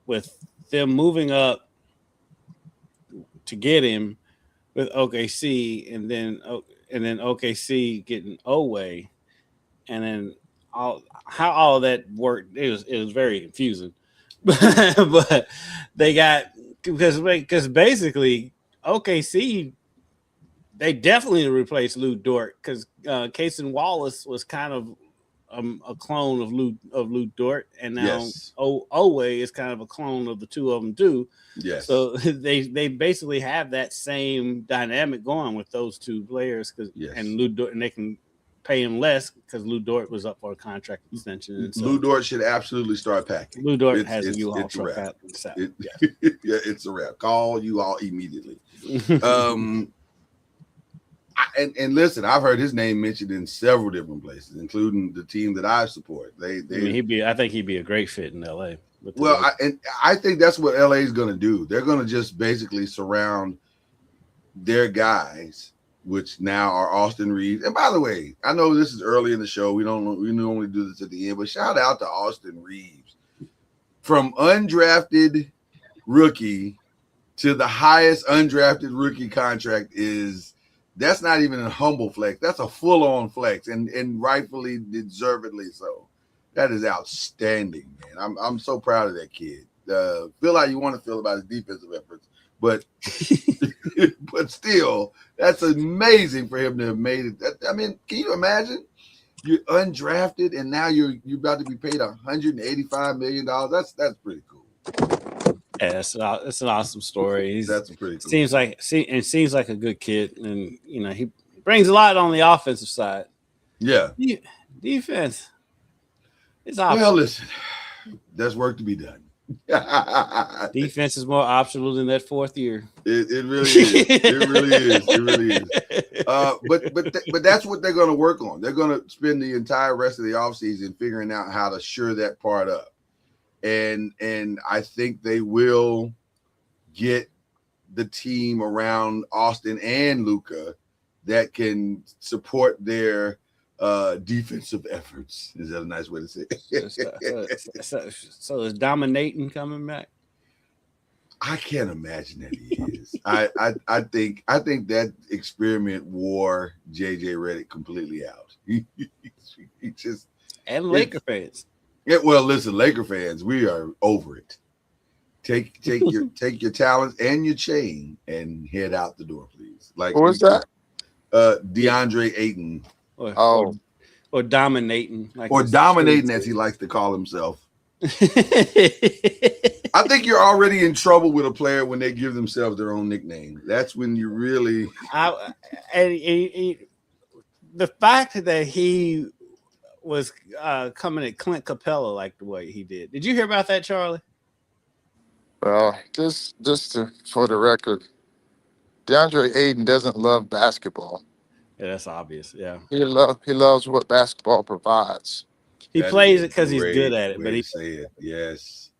with them moving up to get him with OKC, and then and then OKC getting Oweh, and then how all that worked. It was very confusing, but they got because basically OKC they definitely replaced Lou Dort because Cason Wallace was kind of a clone of Lou Dort, and now Yes. Oweh is kind of a clone of the two of them too. Yes. So they basically have that same dynamic going with those two players and Lou Dort, and they can pay him less because Lou Dort was up for a contract extension. And so Lou Dort should absolutely start packing. Lou Dort has a U-Haul truck out. Yeah, it's a wrap. Call U-Haul immediately. And listen, I've heard his name mentioned in several different places, including the team that I support. I think he'd be a great fit in LA. Well, I think that's what LA is going to do. They're going to just basically surround their guys, which now are Austin Reeves. And by the way, I know this is early in the show. We normally do this at the end, but shout out to Austin Reeves. From undrafted rookie to the highest undrafted rookie contract that's not even a humble flex. That's a full-on flex, and rightfully, deservedly so. That is outstanding, man. I'm so proud of that kid. Feel how you want to feel about his defensive efforts, but but still, that's amazing for him to have made it. I mean, can you imagine? You're undrafted, and now you're about to be paid $185 million. That's pretty cool. Yeah, it's an awesome story. That's pretty cool. Seems like a good kid, and he brings a lot on the offensive side. Yeah, defense. It's optional. Well, listen, there's work to be done. Defense is more optional than that fourth year. It really is. It really is. It really is. But that's what they're going to work on. They're going to spend the entire rest of the offseason figuring out how to shore that part up. And I think they will get the team around Austin and Luka that can support their defensive efforts. Is that a nice way to say it? So is dominating coming back? I can't imagine that he is. I think that experiment wore JJ Redick completely out. He just and Laker fans. Yeah, well, listen, Laker fans, we are over it. Take your talents and your chain and head out the door, please. Like what was that? DeAndre Ayton. Or dominating. Or dominating, as he likes to call himself. I think you're already in trouble with a player when they give themselves their own nickname. That's when you really. The fact that he was coming at Clint Capella like the way he did. Did you hear about that, Charlie? Well, for the record, DeAndre Ayton doesn't love basketball. Yeah, that's obvious. Yeah, he loves what basketball provides. He plays it because he's good at it. But he say it. Yes.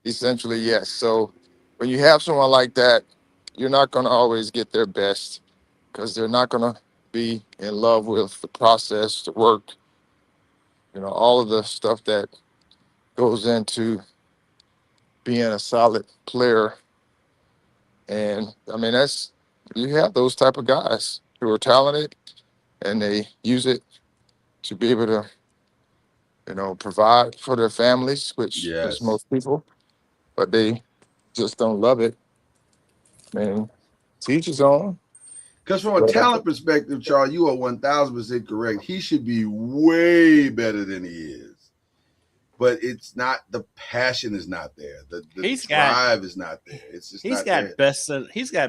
Essentially, yes. So when you have someone like that, you're not going to always get their best because they're not going to be in love with the process, the work, all of the stuff that goes into being a solid player. And I mean, you have those type of guys who are talented and they use it to be able to, provide for their families, which is most people, but they just don't love it. I mean, to each his own. Because from a talent perspective, Charles, you are 1,000% correct. He should be way better than he is. But it's not, the passion is not there. The drive is not there. It's just he's got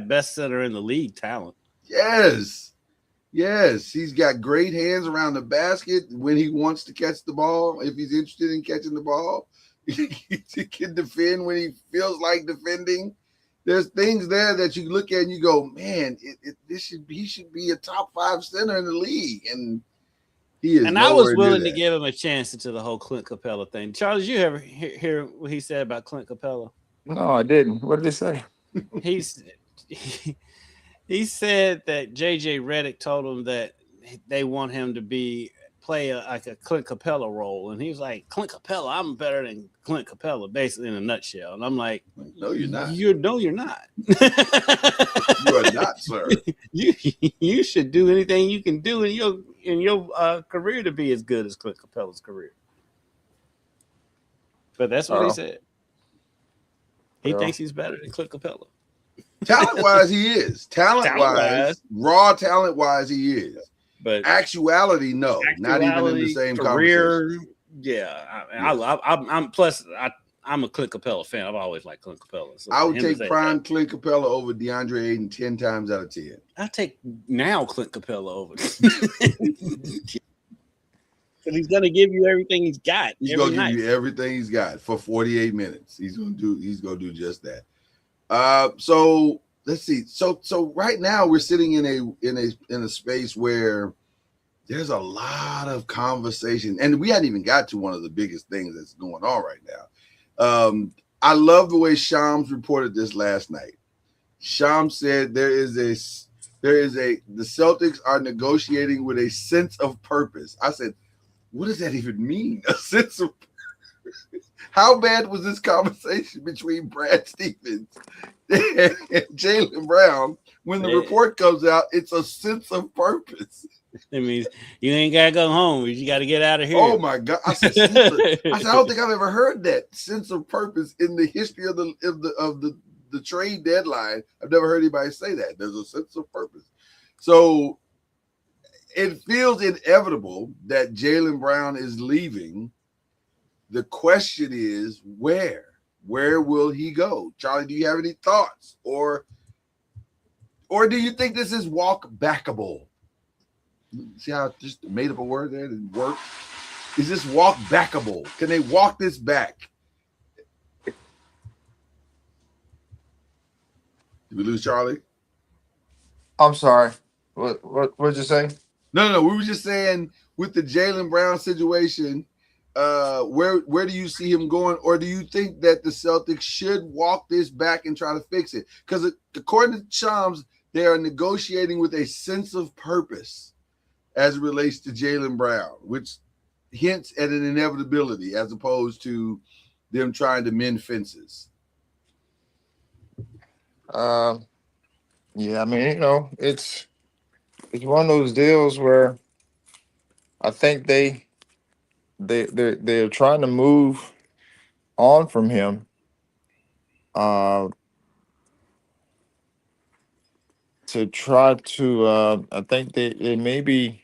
best center in the league talent. Yes. He's got great hands around the basket when he wants to catch the ball. If he's interested in catching the ball, he can defend when he feels like defending. There's things there that you look at and you go, man, he should be a top 5 center in the league, and he is. And I was willing to give him a chance into the whole Clint Capella thing. Charles, did you ever hear what he said about Clint Capella? No, I didn't. What did he say? He said that JJ Redick told him that they want him to be play like a Clint Capella role, and he was like, Clint Capella, I'm better than Clint Capella, basically in a nutshell. And I'm like, no, you're not. You're not. You are not, sir. You should do anything you can do in your career to be as good as Clint Capella's career. But that's what he said. He thinks he's better than Clint Capella. Talent-wise, he is. Talent-wise, raw talent-wise, he is. But actuality, no, not even in the same career. Conversation. Yeah, I'm a Clint Capella fan. I've always liked Clint Capella. So I would take prime Clint Capella over DeAndre Ayton 10 times out of 10. I take now Clint Capella over. Because he's gonna give you everything he's got. He's gonna give you everything he's got for 48 minutes. He's gonna do just that. So let's see. So right now we're sitting in a space where there's a lot of conversation, and we hadn't even got to one of the biggest things that's going on right now. I love the way Shams reported this last night. Shams said the Celtics are negotiating with a sense of purpose. I said, what does that even mean? A sense of purpose? How bad was this conversation between Brad Stevens and Jaylen Brown? When the report comes out, it's a sense of purpose. It means you ain't gotta go home. You got to get out of here. Oh my God! I said, I don't think I've ever heard that sense of purpose in the history of the trade deadline. I've never heard anybody say that. There's a sense of purpose. So it feels inevitable that Jaylen Brown is leaving. The question is where? Where will he go? Charlie, do you have any thoughts? Or do you think this is walk backable? See how I just made up a word there that worked? Is this walk backable? Can they walk this back? Did we lose Charlie? I'm sorry. What did you say? No. We were just saying with the Jaylen Brown situation, where do you see him going? Or do you think that the Celtics should walk this back and try to fix it? Because according to Shams, they are negotiating with a sense of purpose as it relates to Jaylen Brown, which hints at an inevitability as opposed to them trying to mend fences. Yeah, I mean, it's one of those deals where I think they're trying to move on from him. To try to, I think they maybe,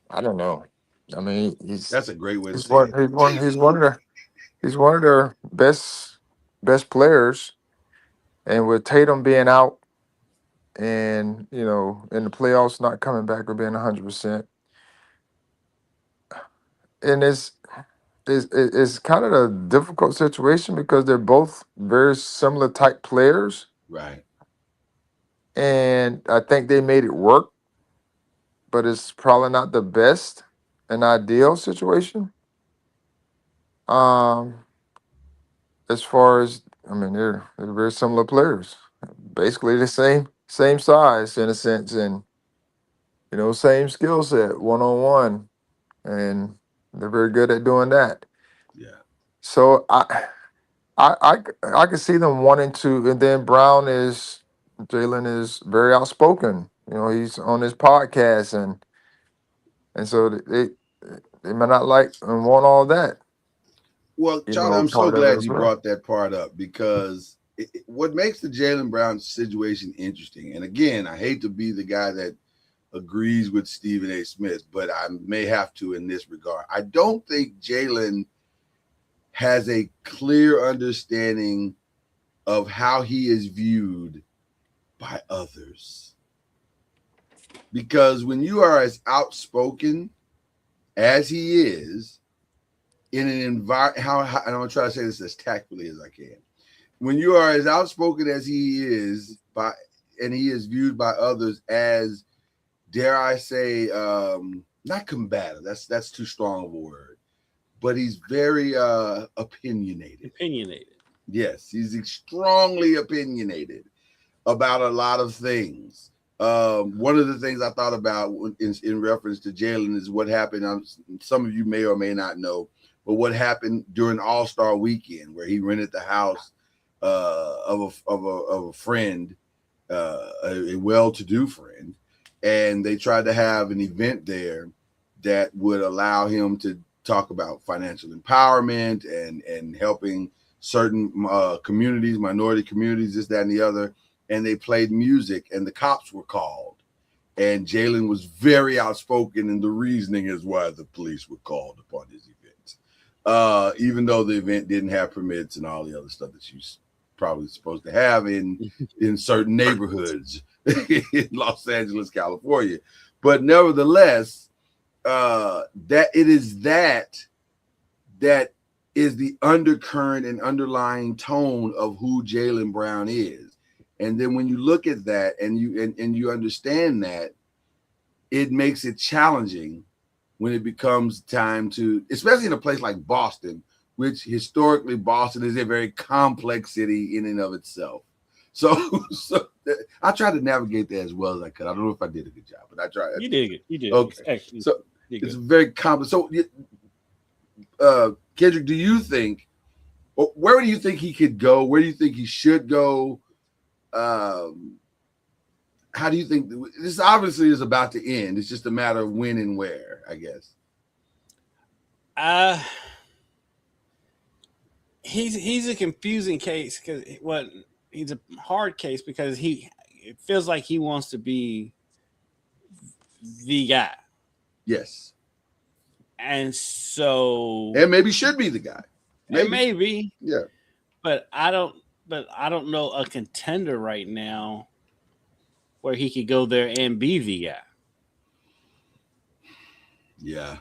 I don't know. I mean, That's a great way to say it. He's one of their best players, and with Tatum being out, and in the playoffs not coming back or being 100%, and it's kind of a difficult situation because they're both very similar type players, Right. and I think they made it work, but it's probably not the best and ideal situation. As far as, I mean, they're very similar players, basically the same size in a sense, and same skill set, 1-on-1, and they're very good at doing that. Yeah. So I can see them wanting to, and then Jaylen is very outspoken. He's on his podcast, and so they might not like and want all that. Well, Charlie, I'm so glad you brought that part up because what makes the Jaylen Brown situation interesting, and again, I hate to be the guy that agrees with Stephen A. Smith, but I may have to in this regard. I don't think Jaylen has a clear understanding of how he is viewed by others. Because when you are as outspoken as he is, in an environment, and I'm going to try to say this as tactfully as I can. When you are as outspoken as he is, and he is viewed by others as, dare I say, not combative. That's too strong of a word. But he's very opinionated. Yes, he's strongly opinionated about a lot of things. One of the things I thought about in reference to Jalen is what happened. Some of you may or may not know, but what happened during All-Star Weekend, where he rented the house of a friend, a well-to-do friend, and they tried to have an event there that would allow him to talk about financial empowerment and helping certain communities, minority communities, this, that, and the other. And they played music, and the cops were called. And Jalen was very outspoken in the reasoning as why the police were called upon his event, even though the event didn't have permits and all the other stuff that you're probably supposed to have in certain neighborhoods in Los Angeles, California. But nevertheless, that is the undercurrent and underlying tone of who Jalen Brown is. And then when you look at that and you understand that, it makes it challenging when it becomes time to, especially in a place like Boston, which historically Boston is a very complex city in and of itself. So I tried to navigate that as well as I could. I don't know if I did a good job, but I tried. You did it. You did. Okay. Actually, So it's very complex. So, Kendrick, do you think, where do you think he could go? Where do you think he should go? How do you think this obviously is about to end? It's just a matter of when and where, I guess. He's a confusing case because he's a hard case because it feels like he wants to be the guy. Yes. And so, and maybe should be the guy. Maybe. Yeah. But I don't know a contender right now where he could go there and be the guy. Yeah.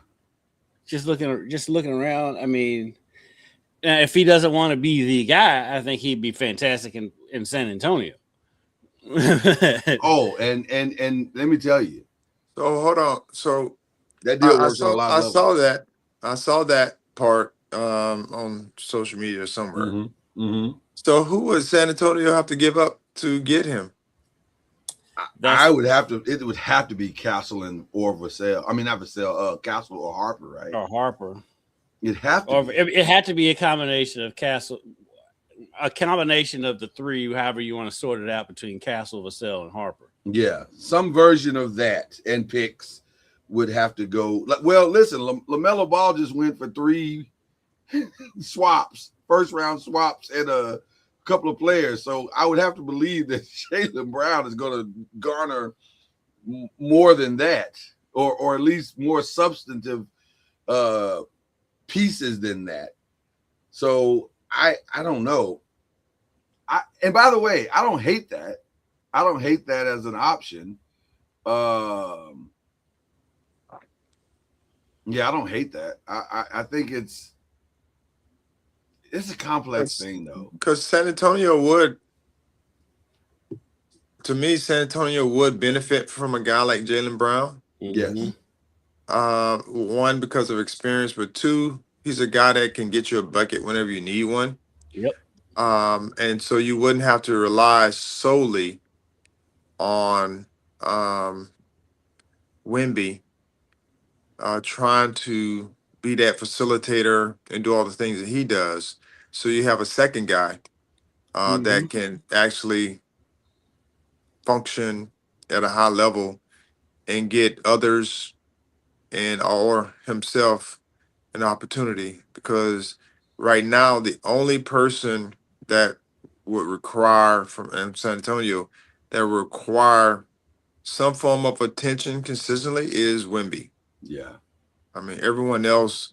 Just looking around. I mean, if he doesn't want to be the guy, I think he'd be fantastic in San Antonio. Oh, and let me tell you. So hold on. So that deal works on a lot of levels. I saw that part on social media somewhere. Mm-hmm. Mm-hmm. So who would San Antonio have to give up to get him? It would have to be Castle or Vassell. I mean, not Vassell, Castle or Harper, right? Or Harper. It had to be a combination of Castle, a combination of the three, however you want to sort it out between Castle, Vassell, and Harper. Yeah, some version of that, and picks would have to go. Well, listen, LaMelo Ball just went for 3 swaps, first round swaps, and a couple of players. So I would have to believe that Jalen Brown is going to garner more than that, or at least more substantive pieces than that. So I don't know. And by the way, I don't hate that. I don't hate that as an option. Yeah, I don't hate that. I think it's a complex thing though. Because San Antonio would benefit from a guy like Jalen Brown. Yes. One, because of experience, but 2, he's a guy that can get you a bucket whenever you need one. Yep. And so you wouldn't have to rely solely on Wemby trying to be that facilitator and do all the things that he does. So you have a second guy that can actually function at a high level and get others or himself an opportunity. Because right now, the only person that would require from San Antonio that require some form of attention consistently is Wemby. Yeah. I mean, everyone else.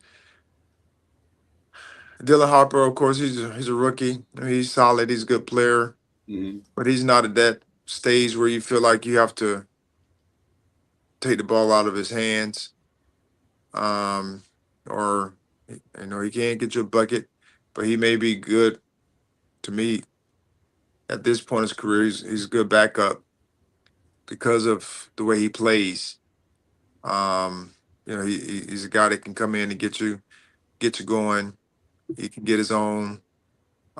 Dylan Harper, of course, he's a rookie. I mean, he's solid. He's a good player, but he's not at that stage where you feel like you have to take the ball out of his hands, or he can't get you a bucket, but he may be good. To me, at this point in his career, he's a good backup because of the way he plays. He's a guy that can come in and get you going. He can get his own.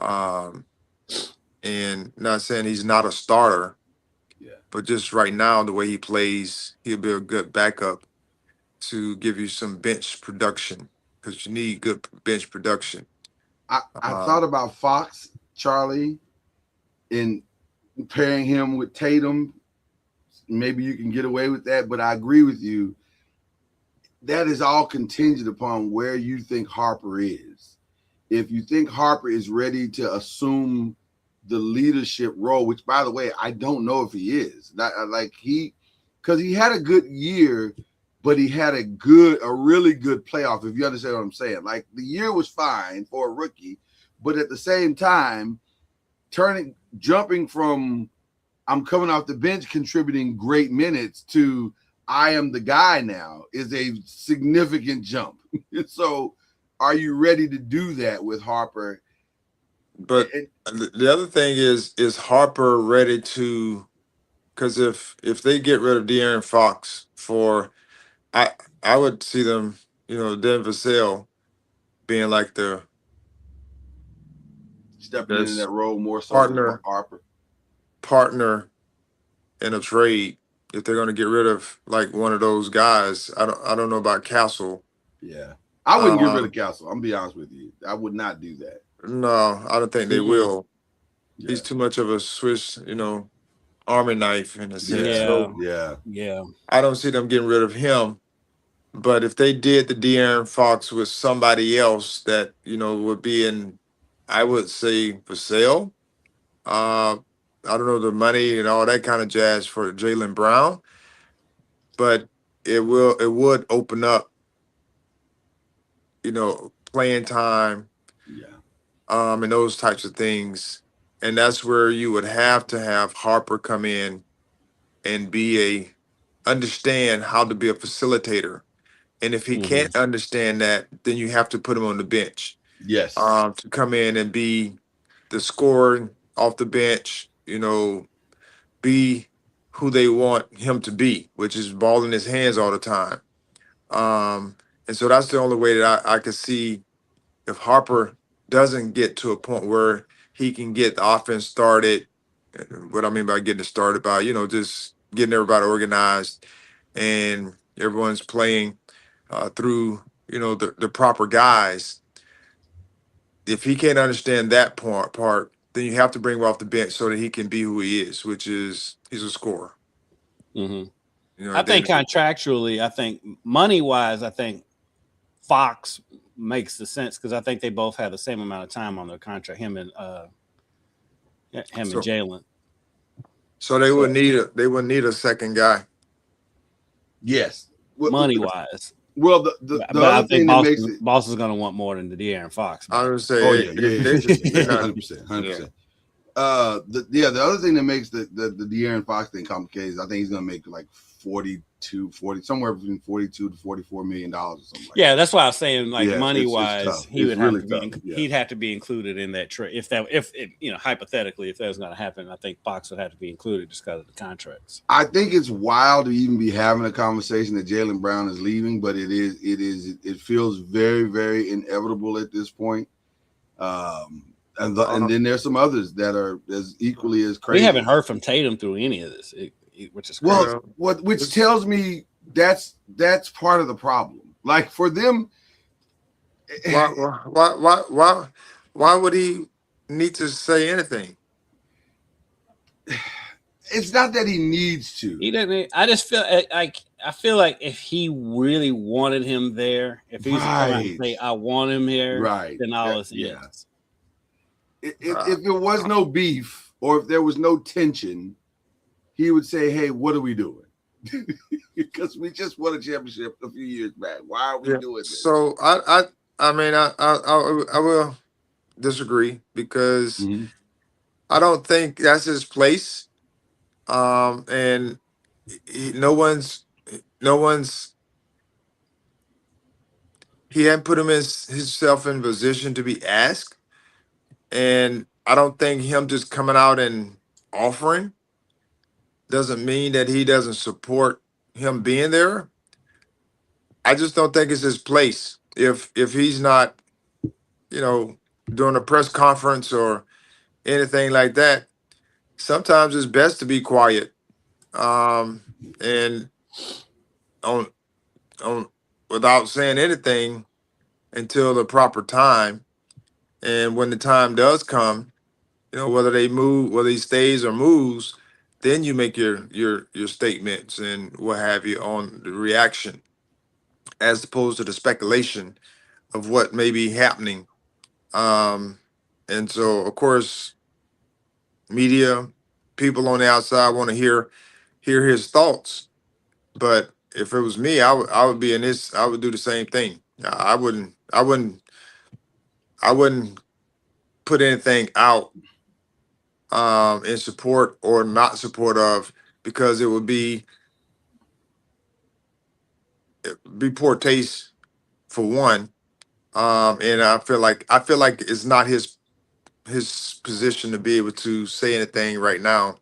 And not saying he's not a starter. Yeah. But just right now, the way he plays, he'll be a good backup to give you some bench production because you need good bench production. I thought about Fox, Charlie, in pairing him with Tatum. Maybe you can get away with that, but I agree with you. That is all contingent upon where you think Harper is. If you think Harper is ready to assume the leadership role, which, by the way, I don't know if he is. Because he had a good year, but he had a really good playoff, if you understand what I'm saying. Like, the year was fine for a rookie, but at the same time, jumping from I'm coming off the bench contributing great minutes to I am the guy now is a significant jump. So are you ready to do that with Harper? But the other thing is Harper ready to, because if they get rid of De'Aaron Fox I would see them, Dan Vassell being like the stepping into that role more so partner Harper in a trade. If they're going to get rid of like one of those guys, I don't know about Castle. Yeah, I wouldn't get rid of Castle. I'm gonna be honest with you. I would not do that. No, I don't think they will. Yeah. He's too much of a Swiss, Army knife in a sense. Yeah. I don't see them getting rid of him. But if they did the De'Aaron Fox with somebody else that, would be in, I would say, for sale. I don't know the money and all that kind of jazz for Jaylen Brown. But it would open up, playing time. And those types of things. And that's where you would have to have Harper come in and understand how to be a facilitator. And if he can't understand that, then you have to put him on the bench. Yes. To come in and be the scorer off the bench, be who they want him to be, which is ball in his hands all the time. And so that's the only way that I could see if Harper doesn't get to a point where he can get the offense started. What I mean by getting it started by, just getting everybody organized and everyone's playing through, the proper guys. If he can't understand that part, then you have to bring him off the bench so that he can be who he is, which is he's a scorer. I think contractually, I think money-wise, I think Fox makes the sense because I think they both have the same amount of time on their contract. Him and Jaylen. So they would need a second guy. Yes, money-wise. Well, the other thing that makes it, Boston's going to want more than the De'Aaron Fox. I would say, 100%. The other thing that makes the De'Aaron Fox thing complicated is I think he's going to make like 40 somewhere between 42 to 44 million dollars or something. Yeah, that's why I was saying money wise, he would have to be he'd have to be included in that trade. If hypothetically, if that was going to happen, I think Fox would have to be included just because of the contracts. I think it's wild to even be having a conversation that Jaylen Brown is leaving, but it feels very, very inevitable at this point. And then there's some others that are as equally as crazy. We haven't heard from Tatum through any of this, which is crazy. Which tells me that's part of the problem. Like for them, why would he need to say anything? It's not that he needs to. He doesn't. I just feel I feel like if he really wanted him there, if he's going to say I want him here, then all is yes. If there was no beef or if there was no tension, he would say, "Hey, what are we doing?" Because we just won a championship a few years back. Why are we doing this? So I will disagree because I don't think that's his place. And no one's he hadn't put himself in position to be asked. And I don't think him just coming out and offering doesn't mean that he doesn't support him being there. I just don't think it's his place. If he's not, doing a press conference or anything like that, sometimes it's best to be quiet and on on without saying anything until the proper time. And when the time does come, whether he stays or moves, then you make your statements and what have you on the reaction, as opposed to the speculation of what may be happening. Um, and so, of course, media people on the outside want to hear his thoughts. But if it was me, I would be in this. I would do the same thing. I wouldn't put anything out in support or not support of, because it would be poor taste for one. And I feel like it's not his position to be able to say anything right now,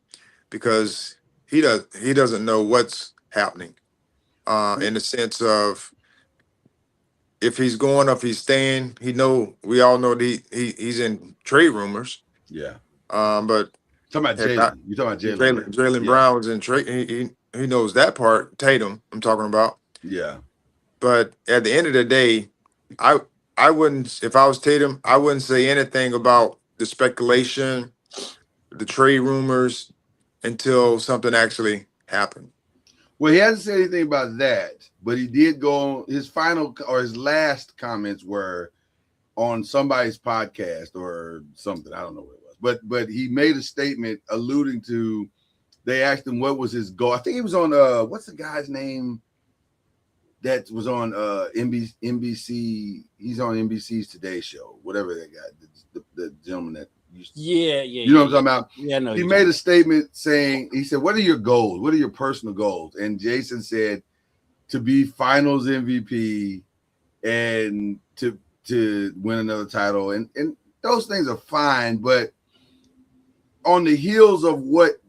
because he doesn't know what's happening, in the sense of if he's going or if he's staying. We all know that he's in trade rumors. Yeah. But Talking about heck, Jalen. You talking about Jalen? Jalen Yeah. Brown was in trade. He knows that part. Tatum, I'm talking about. Yeah. But at the end of the day, I wouldn't, if I was Tatum, I wouldn't say anything about the speculation, the trade rumors, until something actually happened. Well, he hasn't said anything about that, but he did go on his final or his last comments were on somebody's podcast or something. I don't know what it was, but he made a statement alluding to, they asked him what was his goal. I think he was on what's the guy's name that was on NBC? He's on NBC's Today Show, whatever that guy, the gentleman that used to, you know what I'm talking about? Yeah, no. He made a statement saying, he said, what are your goals? What are your personal goals? And Jason said to be finals MVP and to win another title. And those things are fine, but on the heels of what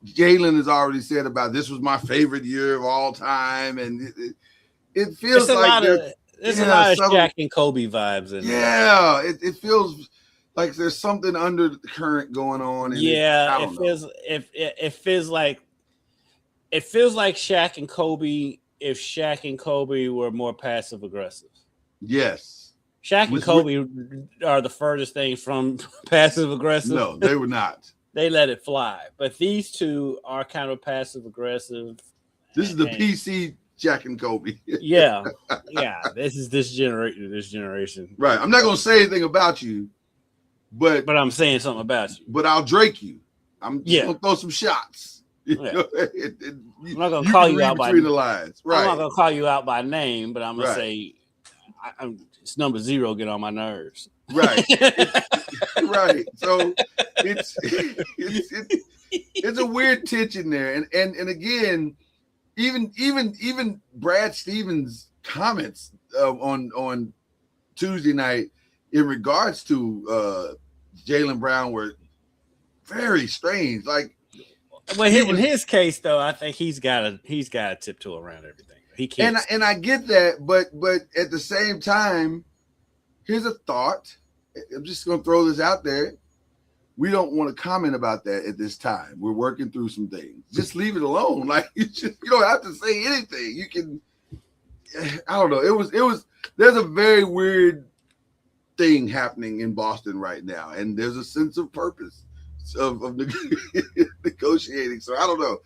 Jalen has already said about this was my favorite year of all time, and it feels like there's a lot of Shaq and Kobe vibes in there. Yeah, it feels like there's something under the current going on. And it feels like Shaq and Kobe if Shaq and Kobe were more passive aggressive. Yes. Shaq and Kobe are the furthest thing from passive aggressive. No, they were not. They let it fly. But these two are kind of passive aggressive. This is the PC Shaq and Kobe. Yeah. This is this generation. Right. I'm not gonna say anything about you, but I'm saying something about you. But I'll Drake you. I'm just gonna throw some shots. Yeah. I'm not gonna call you out between the lines. Right. I'm not gonna call you out by name, but I'm gonna say it's number 0. Get on my nerves. Right. Right. So it's a weird tension there, and again, even Brad Stevens' comments on Tuesday night in regards to Jaylen Brown were very strange. Like, well, in his case, though, I think he's got to tiptoe around everything. He can't. And I get that, but at the same time, here's a thought. I'm just going to throw this out there. We don't want to comment about that at this time. We're working through some things. Just leave it alone. Like, you don't have to say anything. You can. I don't know. It was. There's a very weird thing happening in Boston right now, and there's a sense of purpose of negotiating. So I don't know.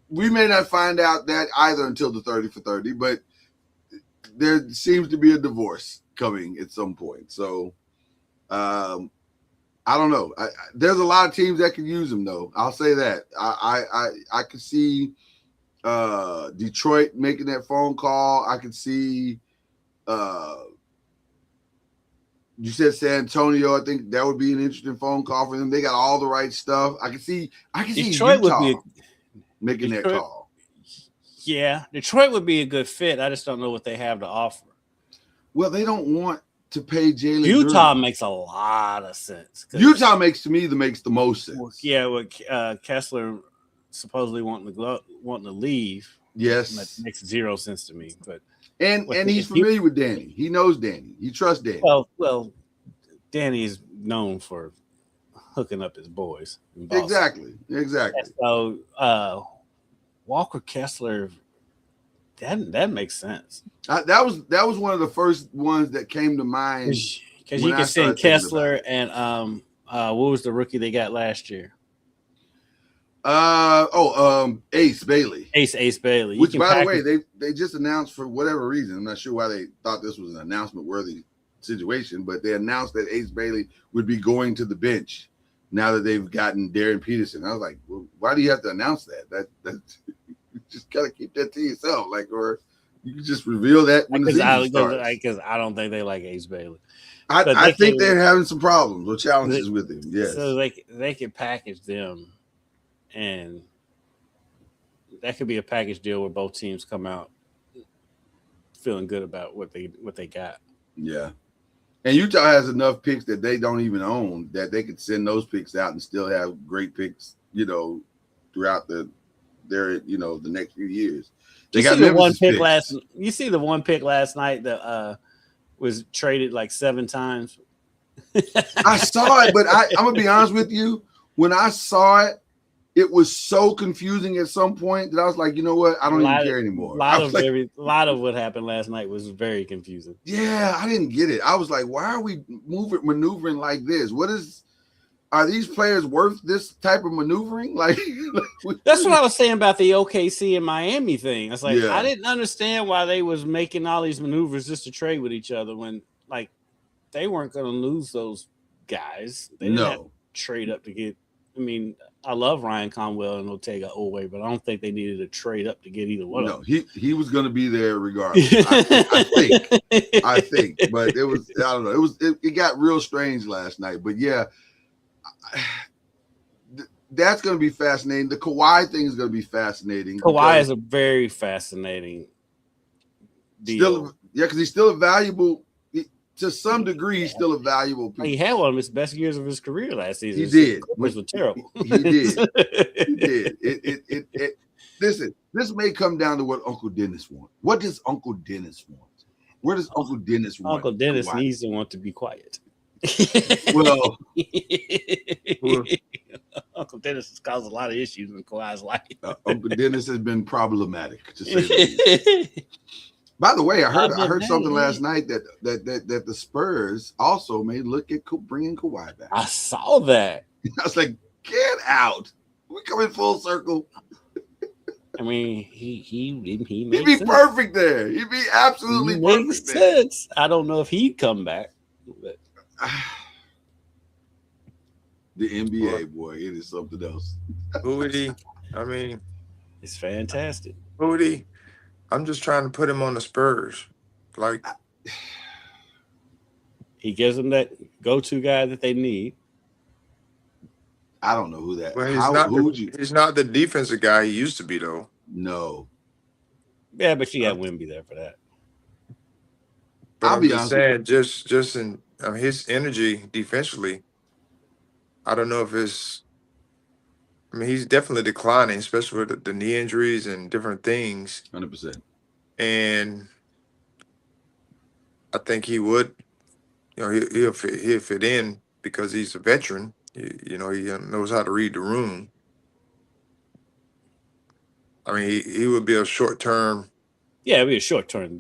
We may not find out that either until the 30 for 30, but there seems to be a divorce coming at some point. So I don't know. There's a lot of teams that can use him, though. I'll say that. I could see Detroit making that phone call. I could see you said San Antonio. I think that would be an interesting phone call for them. They got all the right stuff. I can see Detroit Utah would be making that call. Yeah, Detroit would be a good fit. I just don't know what they have to offer. Well, they don't want to pay Jalen. Utah makes a lot of sense. Utah makes the most sense. Yeah, with Kessler supposedly wanting to leave. Yes, that makes 0 sense to me. But and he's familiar with Danny. He knows Danny. He trusts Danny. Well, Danny is known for hooking up his boys. In Boston. Exactly. And so Walker Kessler, that makes sense. That was one of the first ones that came to mind because you can send Kessler and what was the rookie they got last year? Ace Bailey. Ace Bailey. Which, by the way, they just announced for whatever reason. I'm not sure why they thought this was an announcement worthy situation, but they announced that Ace Bailey would be going to the bench now that they've gotten Darren Peterson. I was like, well, why do you have to announce that? That just gotta keep that to yourself, like, or you can just reveal that when the season starts. Because I don't think they like Ace Bailey. I think they're having some problems or challenges with him. Yes, so they can package them, and that could be a package deal where both teams come out feeling good about what they got. Yeah. And Utah has enough picks that they don't even own that they could send those picks out and still have great picks, throughout the next few years. They got the one pick picks. You see the one pick last night that was traded like 7 times. I saw it, but I'm gonna be honest with you. When I saw it, it was so confusing at some point that I was like, you know what? I don't even care anymore. A lot of what happened last night was very confusing. Yeah, I didn't get it. I was like, why are we maneuvering like this? Are these players worth this type of maneuvering? Like that's what I was saying about the OKC and Miami thing. It's like I didn't understand why they was making all these maneuvers just to trade with each other when like they weren't going to lose those guys. They didn't have to trade up to get. I mean, I love Ryan Conwell and Ortega Oweh, but I don't think they needed to trade up to get either one of them. He was going to be there regardless. I think, but it was, I don't know. It got real strange last night, but yeah, that's going to be fascinating. The Kawhi thing is going to be fascinating. Kawhi is a very fascinating deal. Because he's still a valuable. To some degree, he's still a valuable piece. He had one of his best years of his career last season. He did. Which was terrible. He did. He did. Listen, this may come down to what Uncle Dennis wants. What does Uncle Dennis want? Where does Uncle Dennis want? Uncle Dennis needs to want to be quiet. Well, Uncle Dennis has caused a lot of issues in Kawhi's life. Uncle Dennis has been problematic, to say the least. By the way, I heard something last night that the Spurs also may look at bringing Kawhi back. I saw that. I was like, get out. We coming full circle. I mean, he'd be perfect there. He'd be absolutely perfect. Makes sense. I don't know if he'd come back. But. The NBA, boy, it is something else. Who would he? I mean, it's fantastic. Who would he? I'm just trying to put him on the Spurs. Like he gives them that go-to guy that they need. I don't know who that. Well, he's not the defensive guy he used to be, though. No. Yeah, but you got Wemby there for that. But I'll be honest saying, just in his energy defensively, I don't know if it's. I mean, he's definitely declining, especially with the knee injuries and different things. 100%. And I think he would, he'll fit in because he's a veteran. He knows how to read the room. I mean, he would be a short-term. Yeah, it'd be a short-term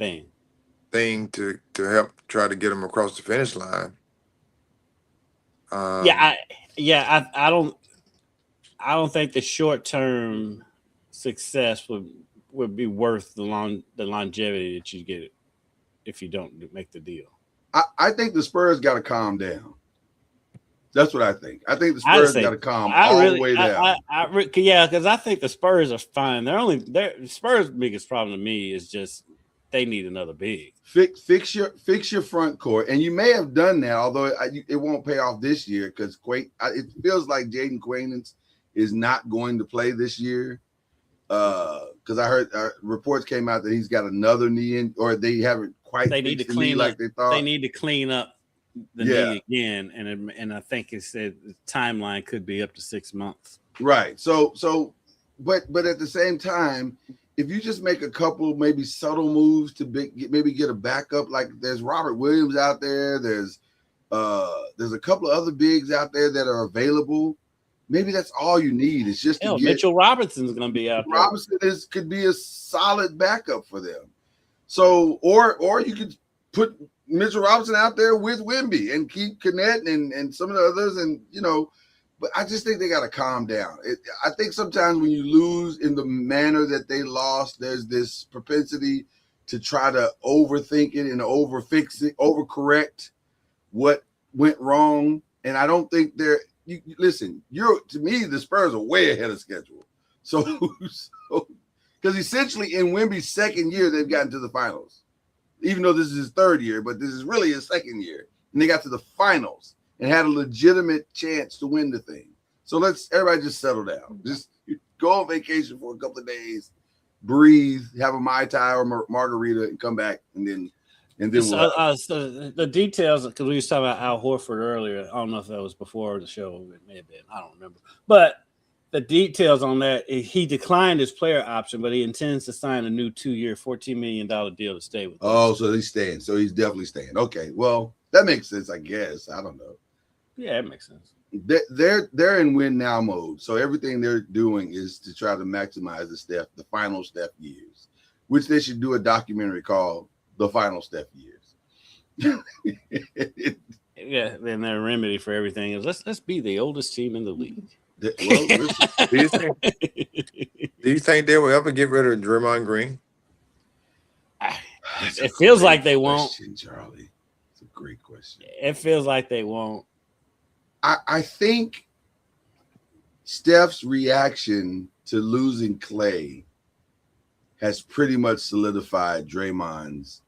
thing to help try to get him across the finish line. I don't think the short-term success would be worth the longevity that you get if you don't make the deal. I think the Spurs got to calm down. That's what I think. I think the Spurs got to calm the way down. Because I think the Spurs are fine. The Spurs' biggest problem to me is just they need another big. Fix your front court, and you may have done that, although it won't pay off this year because it feels like Jaden Quainance is not going to play this year because I heard reports came out that he's got another knee or they haven't quite. They need to clean like they thought. They need to clean up the knee again, and I think it said the timeline could be up to 6 months. Right. But at the same time, if you just make a couple maybe subtle moves to maybe get a backup, like there's Robert Williams out there, there's There's a couple of other bigs out there that are available. Maybe that's all you need. It's just to get Mitchell Robinson's going to be out there. Robinson could be a solid backup for them. So, or you could put Mitchell Robinson out there with Wemby and keep Connect and some of the others, and but I just think they got to calm down. I think sometimes when you lose in the manner that they lost, there's this propensity to try to overthink it and overfix it, overcorrect what went wrong. And I don't think listen, to me, the Spurs are way ahead of schedule. So because essentially in Wemby's second year, they've gotten to the finals, even though this is his third year, but this is really his second year. And they got to the finals and had a legitimate chance to win the thing. So everybody just settle down. Just go on vacation for a couple of days, breathe, have a Mai Tai or margarita, and come back, and then so the details, because we was talking about Al Horford earlier. I don't know if that was before the show. It may have been. I don't remember. But the details on that, he declined his player option, but he intends to sign a new 2-year, $14 million deal to stay with them. Oh, so he's staying. So he's definitely staying. Okay, well, that makes sense, I guess. I don't know. Yeah, it makes sense. They're in win now mode. So everything they're doing is to try to maximize the final Steph years, which they should do a documentary called The Final Steph Years. Yeah, then their remedy for everything is let's be the oldest team in the league. Do you think they will ever get rid of Draymond Green? It feels like they won't. Charlie. It's a great question. It feels like they won't. I think Steph's reaction to losing Clay has pretty much solidified Draymond's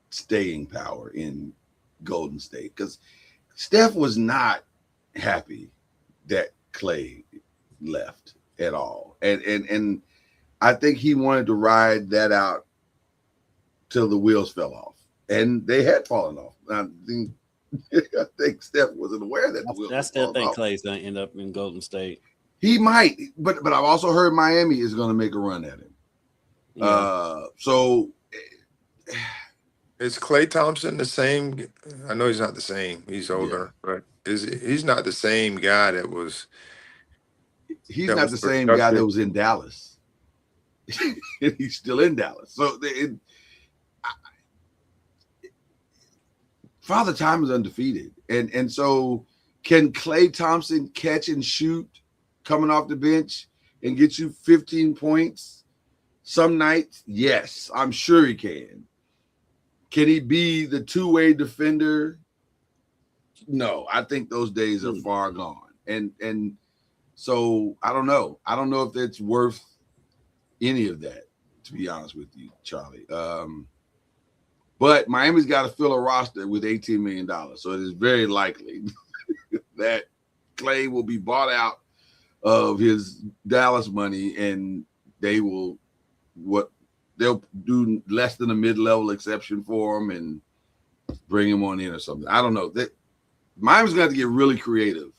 staying power in Golden State, because Steph was not happy that Clay left at all. And I think he wanted to ride that out till the wheels fell off. And they had fallen off. I think Steph wasn't aware that the wheels I still think off. Clay's going to end up in Golden State. He might, but I've also heard Miami is going to make a run at him. Yeah. So Is Klay Thompson the same? I know he's not the same. He's older, but he's not the same guy that was. He's that not was the same guy productive. that was in Dallas. He's still in Dallas. So Father Time is undefeated. And so can Klay Thompson catch and shoot coming off the bench and get you 15 points some nights? Yes, I'm sure he can. Can he be the two-way defender? No, I think those days are far gone. And so I don't know. I don't know if that's worth any of that, to be honest with you, Charlie. But Miami's got to fill a roster with $18 million. So it is very likely that Klay will be bought out of his Dallas money, and they'll do less than a mid-level exception for him and bring him on in or something. I don't know. Miami's got to get really creative,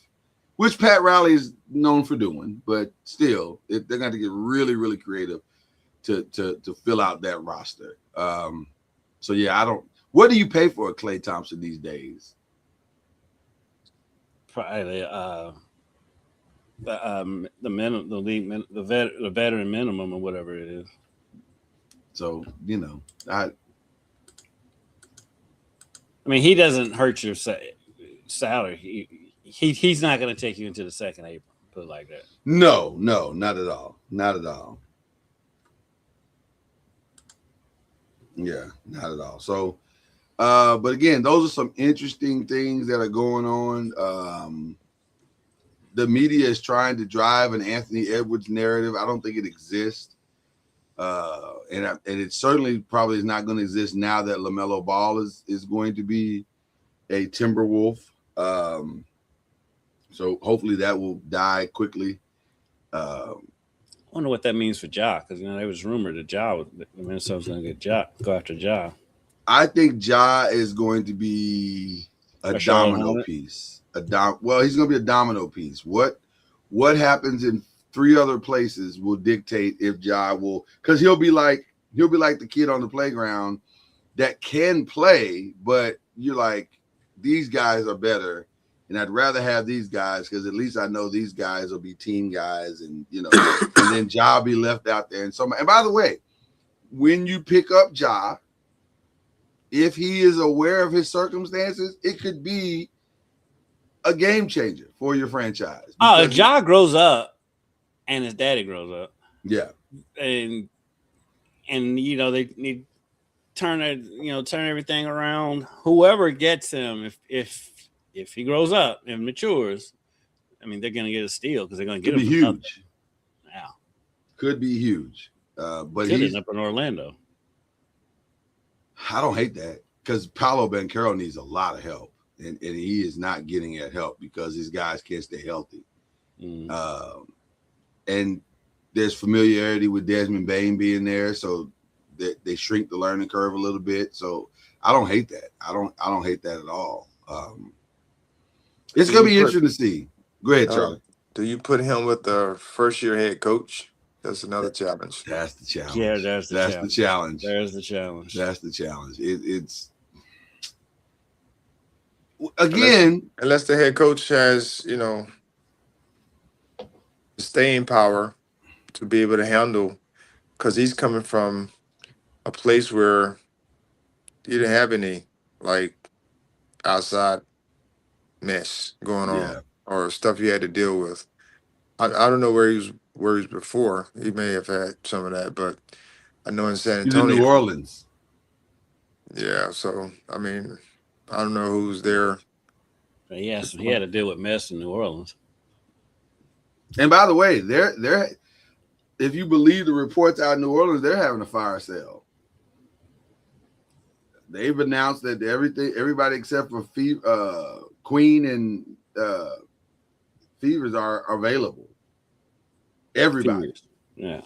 which Pat Riley is known for doing, but still, they're going to get really, really creative to fill out that roster. So yeah, what do you pay for a Klay Thompson these days? Probably the minimum, the league, the veteran minimum, or whatever it is. So I mean, he doesn't hurt your salary. He's not going to take you into the second April. Put it like that. No, not at all. Not at all. Yeah, not at all. So, but again, those are some interesting things that are going on. The media is trying to drive an Anthony Edwards narrative. I don't think it exists. And it certainly probably is not going to exist now that LaMelo Ball is going to be a Timberwolf. So hopefully that will die quickly. I wonder what that means for Ja, because there was rumored that Minnesota's going to go after Ja. I think Ja is going to be a domino piece. Well, he's going to be a domino piece. What happens in 3 other places will dictate if Ja will, because he'll be like the kid on the playground that can play, but you're like, these guys are better, and I'd rather have these guys because at least I know these guys will be team guys, and and then Ja be left out there. And by the way, when you pick up Ja, if he is aware of his circumstances, it could be a game changer for your franchise. Oh, if Ja grows up and his daddy grows up, yeah, and they need turn everything around. Whoever gets him, if he grows up and matures, I mean, they're gonna get a steal because they're gonna get could him be huge. Yeah, Could be huge. But could he's end up in Orlando. I don't hate that because Paolo Banchero needs a lot of help, and he is not getting that help because his guys can't stay healthy. And there's familiarity with Desmond Bain being there, so they shrink the learning curve a little bit. So I don't hate that. I don't hate that at all. It's gonna be interesting to see. Go ahead, Charlie. Do you put him with the first-year head coach? That's another challenge. That's the challenge. Yeah, that's the challenge. There's the challenge. It's again, unless the head coach has, staying power to be able to handle, because he's coming from a place where you didn't have any like outside mess going on or stuff you had to deal with. I don't know where he was before. He may have had some of that, but I know in San he's in Antonio, New Orleans. Yeah, so I mean, I don't know who's there. But yes, he had to deal with mess in New Orleans. And by the way, they're if you believe the reports out in New Orleans, they're having a fire sale. They've announced that everybody except for Queen and Fevers are available. Everybody. Fevers. Yeah.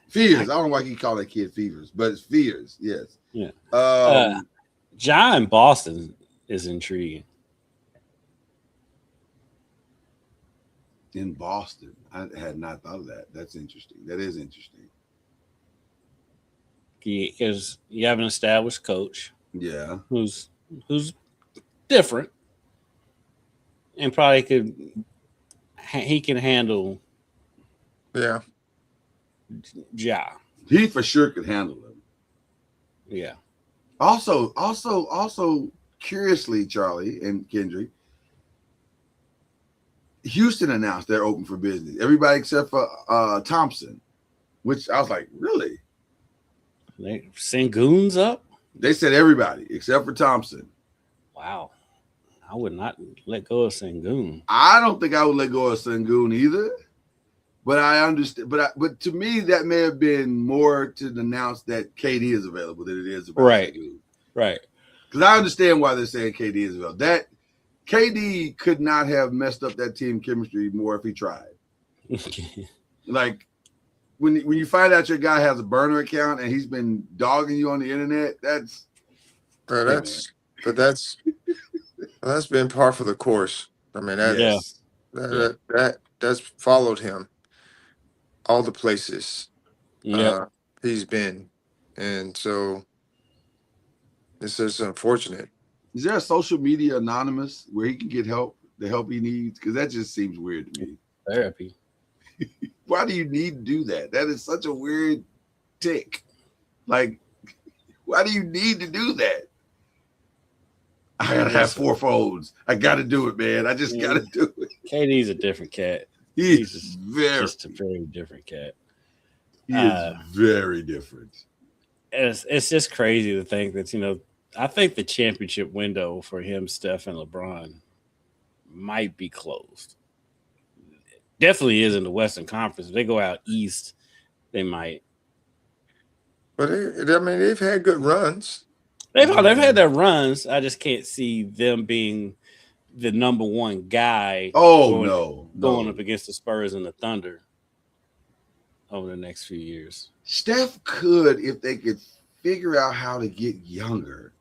Fears. I don't know why he called that kid Fevers, but it's Fears. Yes. Yeah. Ja in Boston is intriguing. In Boston, I had not thought of that. That's interesting. That is interesting. Because you have an established coach. Yeah. Who's different, and probably he can handle. Yeah. Ja. He for sure could handle him. Yeah. Also, curiously, Charlie and Kendrick, Houston announced they're open for business. Everybody except for Thompson, which I was like, really? They Sengun's up? They said everybody except for Thompson. Wow. I would not let go of Sengun. I don't think I would let go of Sengun either. But I understand. But to me, that may have been more to announce that KD is available than it is about Sengun. Right. Because I understand why they're saying KD is available. That KD could not have messed up that team chemistry more if he tried. Like when you find out your guy has a burner account and he's been dogging you on the internet, that's been par for the course. I mean, that's followed him all the places he's been, and so it's just unfortunate. Is there a social media anonymous where he can get help, the help he needs? Because that just seems weird to me. Therapy. Why do you need to do that? That is such a weird tick. Like, why do you need to do that? I gotta have 4 phones. I gotta do it, man. I just gotta do it. KD's a different cat. He's just a very different cat. He is very different. It's just crazy to think that, I think the championship window for him, Steph, and LeBron might be closed. Definitely is in the Western Conference. If they go out east, they might. But they've had good runs. They've had their runs. I just can't see them being the number one guy. Going up against the Spurs and the Thunder over the next few years. Steph could, if they could figure out how to get younger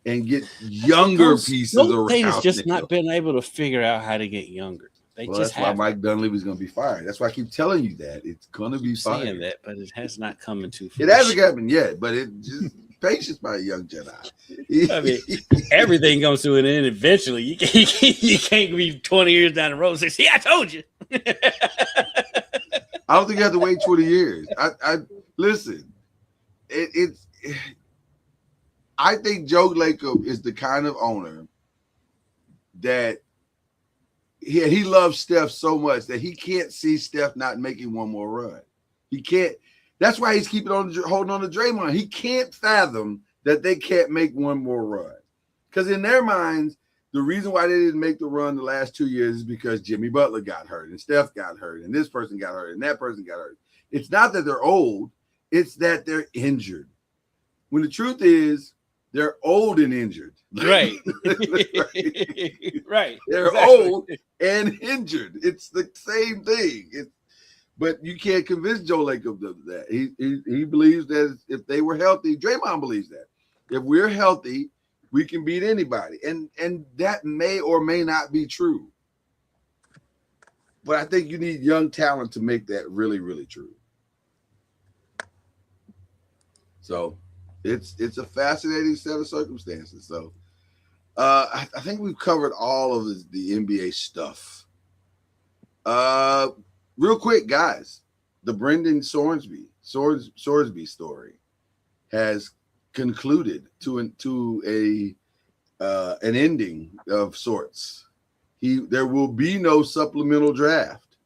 and get younger pieces around. Has just not been able to figure out how to get younger. That's why Mike Dunleavy's going to be fired. That's why I keep telling you that it's going to be fired. Saying that, but it has not come into fruition. It hasn't happened yet, but it just patience by a young Jedi. I mean, everything comes to an end eventually. You can't be 20 years down the road and say, "See, I told you." I don't think you have to wait 20 years. I listen. It's. I think Joe Lacob is the kind of owner that he loves Steph so much that he can't see Steph not making one more run. He can't. That's why he's keeping on holding on to Draymond. He can't fathom that they can't make one more run. Because in their minds, the reason why they didn't make the run the last 2 years is because Jimmy Butler got hurt and Steph got hurt and this person got hurt and that person got hurt. It's not that they're old. It's that they're injured. When the truth is, they're old and injured. Right. Right. They're Exactly. old and injured. It's the same thing. But you can't convince Joe Lacob of that. He believes that if they were healthy, Draymond believes that. If we're healthy, we can beat anybody. And that may or may not be true. But I think you need young talent to make that really, really true. So it's a fascinating set of circumstances. So I think we've covered all of the NBA stuff. Real quick, guys, the Brendan Sorsby story has concluded to an ending of sorts. There will be no supplemental draft.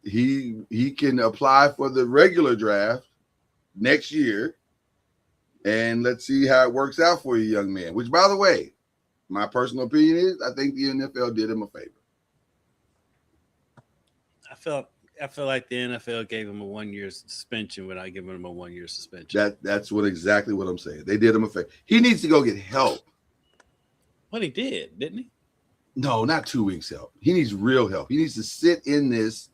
He can apply for the regular draft next year, and let's see how it works out for you, young man. Which, by the way, my personal opinion is I think the NFL did him a favor. I feel like the NFL gave him a 1-year suspension without giving him a 1-year suspension. That's exactly what I'm saying. They did him a favor. He needs to go get help. Well, he did, didn't he? No, not 2 weeks help. He needs real help. He needs to sit in this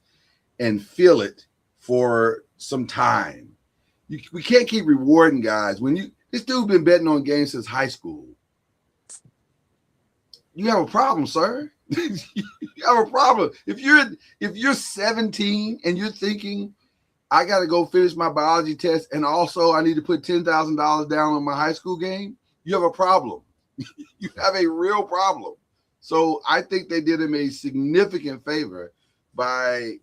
and feel it for some time. We can't keep rewarding guys. This dude been betting on games since high school. You have a problem, sir. You have a problem. If you're 17 and you're thinking, I got to go finish my biology test and also I need to put $10,000 down on my high school game, you have a problem. You have a real problem. So I think they did him a significant favor by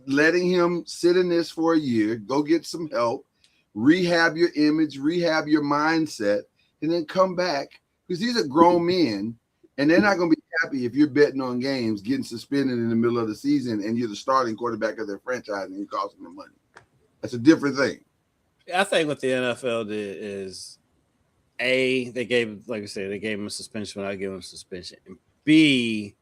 letting him sit in this for a year, go get some help, rehab your image, rehab your mindset, and then come back. Because these are grown men, and they're not going to be happy if you're betting on games, getting suspended in the middle of the season, and you're the starting quarterback of their franchise and you're costing them money. That's a different thing. I think what the NFL did is, A, they gave, like I said, they gave him a suspension without giving him a suspension. And B,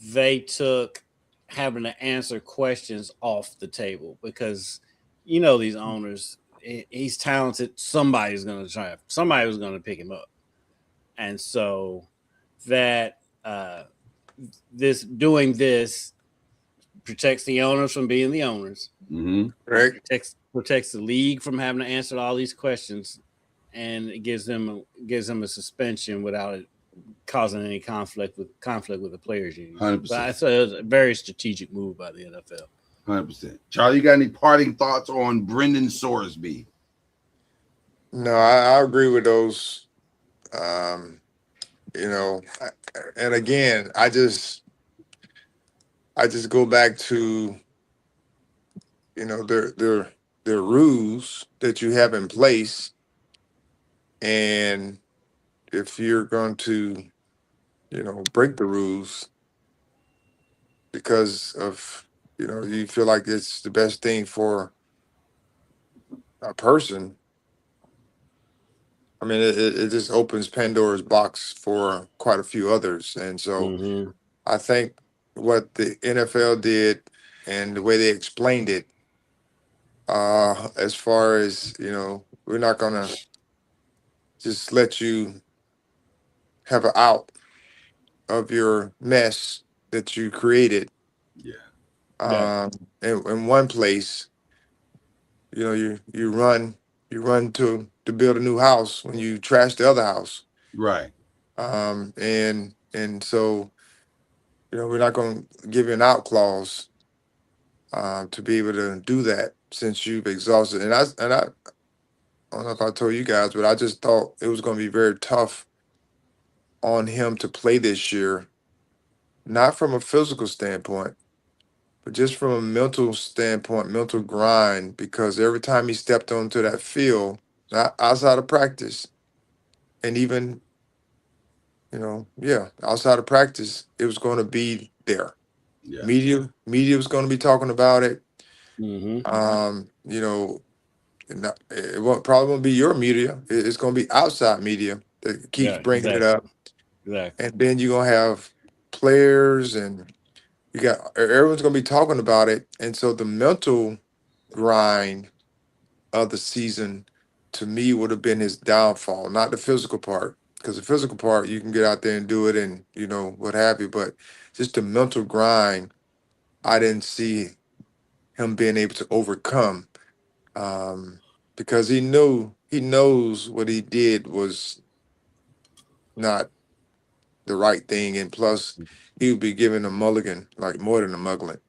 they took having to answer questions off the table because, these owners, he's talented. Somebody was going to pick him up. And so that this protects the owners from being the owners. Mm-hmm. Right. Protects the league from having to answer all these questions, and it gives them a suspension without it causing any conflict with the players union. 100%. But it's a very strategic move by the NFL. 100%. Charlie, you got any parting thoughts on Brendan Sorsby? No, I agree with those. And again, I just go back to, their rules that you have in place. And if you're going to, break the rules because of, you feel like it's the best thing for a person, I mean, it just opens Pandora's box for quite a few others. And so I think what the NFL did and the way they explained it, as far as, we're not going to just let you have an out of your mess that you created. Yeah. In one place, you run to build a new house when you trash the other house. Right. And so, we're not going to give you an out clause to be able to do that since you've exhausted. And I don't know if I told you guys, but I just thought it was going to be very tough on him to play this year, not from a physical standpoint, but just from a mental standpoint, mental grind, because every time he stepped onto that field, not outside of practice, and even, outside of practice, it was going to be there. Yeah. Media was going to be talking about it. Mm-hmm. It probably won't be your media. It's going to be outside media that keeps Yeah, bringing it exactly. up. Exactly. And then you're going to have players and everyone's going to be talking about it. And so the mental grind of the season to me would have been his downfall, not the physical part. Because the physical part, you can get out there and do it and, what have you. But just the mental grind, I didn't see him being able to overcome, because he knows what he did was not the right thing. And plus, he would be given a mulligan, like more than a mulligan,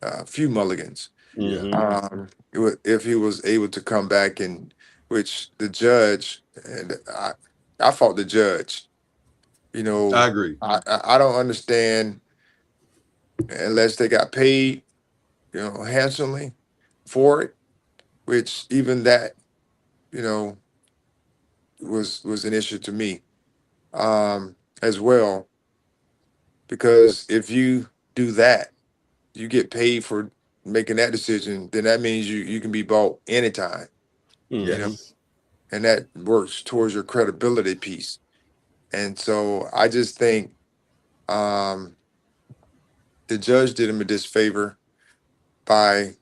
a few mulligans, Yeah. Mm-hmm. if he was able to come back, and which the judge, and I fought the judge. I agree. I don't understand unless they got paid, handsomely for it, which even that, you know, was an issue to me, as well, because if you do that, you get paid for making that decision, then that means you can be bought anytime, Mm-hmm. Yes. and that works towards your credibility piece. And so I just think, um, the judge did him a disfavor by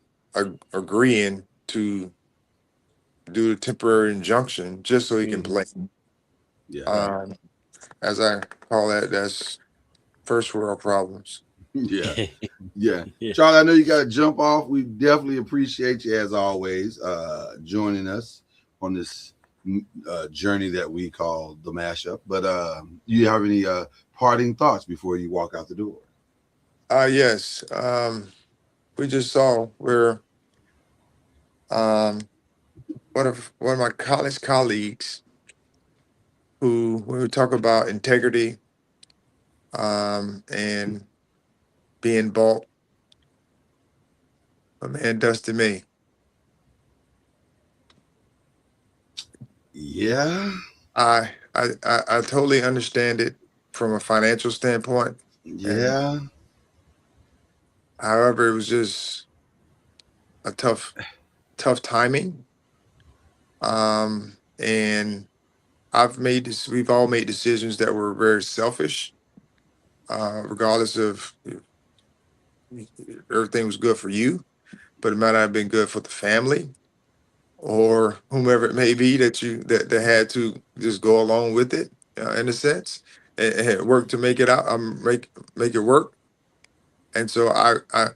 agreeing to do a temporary injunction just so he can play. Yeah. Um, as I call that, that's first world problems. Yeah. Yeah. Yeah. Charlie, I know you got to jump off. We definitely appreciate you, as always, joining us on this journey that we call the mashup. But you have any parting thoughts before you walk out the door? Yes. We just saw where, one of my college colleagues, who, when we talk about integrity, and being bought, a man Dusty May. Yeah. I totally understand it from a financial standpoint. And Yeah. however, it was just a tough timing. And we've all made decisions that were very selfish, regardless of everything was good for you, but it might not have been good for the family or whomever it may be that had to just go along with it, in a sense, and work to make it out, make it work. And so I'm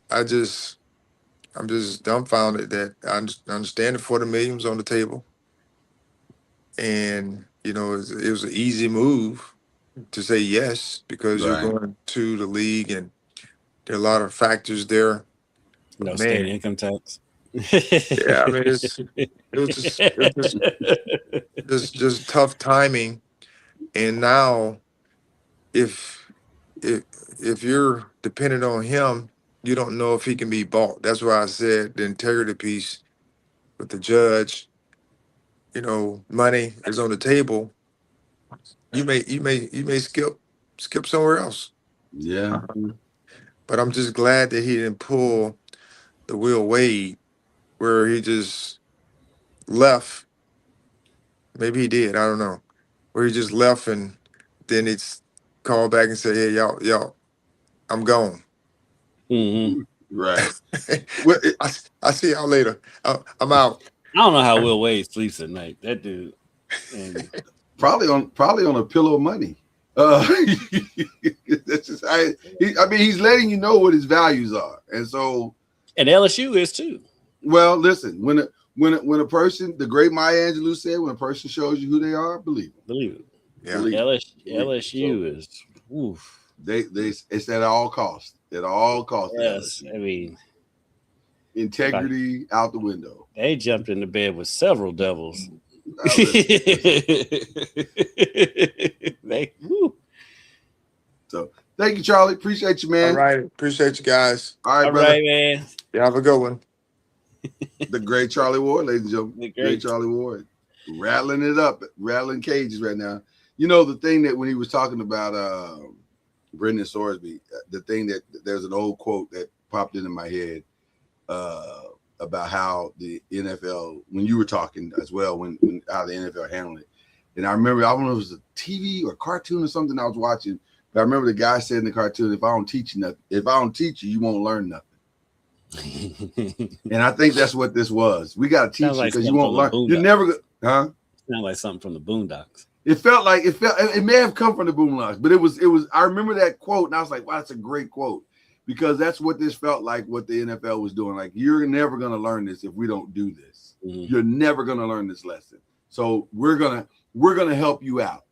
just dumbfounded that understand the 40 million was on the table, and it was an easy move to say yes because you're Right. going to the league, and there are a lot of factors there. No But state man, income tax. yeah, I mean it was just tough timing. And now, if if if you're dependent on him, you don't know if he can be bought. That's why I said the integrity piece with the judge. Money is on the table. You may skip somewhere else. Yeah. But I'm just glad that he didn't pull the Will Wade, where he just left. Maybe he did. I don't know. Where he just left, and then it's called back and said, "Hey, y'all, I'm gone. Mm-hmm. Right. I see y'all later. I'm out." I don't know how Will Wade sleeps at night. That dude. And Probably on a pillow of money. That's just I mean, he's letting you know what his values are, and so. And LSU is too. Well, listen, when a person, the great Maya Angelou said, when a person shows you who they are, believe them. Believe it. Yeah. Believe it. LSU is. Oof. They it's at all costs. At all costs. Yes, I mean, integrity out the window. they jumped into bed with several devils So thank you, Charlie. Appreciate you, man. All right. Appreciate you guys. All right, All brother. right, man. You have a good one. The great Charlie Ward, ladies and gentlemen. The Great great. Charlie Ward. Rattling it up, rattling cages right now. You know, the thing that when he was talking about Brendan Sorsby, the thing that there's an old quote that popped into my head about how the NFL, when you were talking as well, when how the NFL handled it. And I remember, I don't know if it was a TV or cartoon or something I was watching, but I remember the guy said in the cartoon, if I don't teach you nothing, if I don't teach you, you won't learn nothing. And I think that's what this was. We got to teach you because you won't learn. You're never going huh? Sound like something from the Boondocks. It may have come from the Boondocks, but it was, I remember that quote and I was like, wow, that's a great quote because that's what this felt like, what the NFL was doing. Like, you're never going to learn this if we don't do this. Mm-hmm. You're never going to learn this lesson. So we're going to help you out.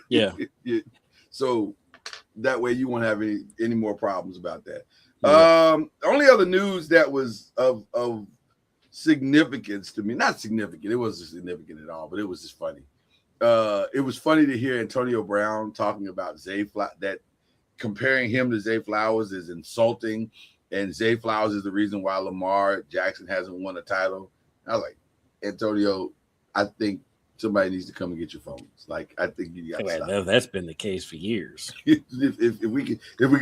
Yeah. So that way you won't have any more problems about that. Yeah. Only other news that was of significance to me, not significant, it wasn't significant at all, but it was just funny. It was funny to hear Antonio Brown talking about Zay Flowers, that comparing him to Zay Flowers is insulting, and Zay Flowers is the reason why Lamar Jackson hasn't won a title. I was like, Antonio, I think somebody needs to come and get your phones. Like, I think you got to stop. That's been the case for years. if we could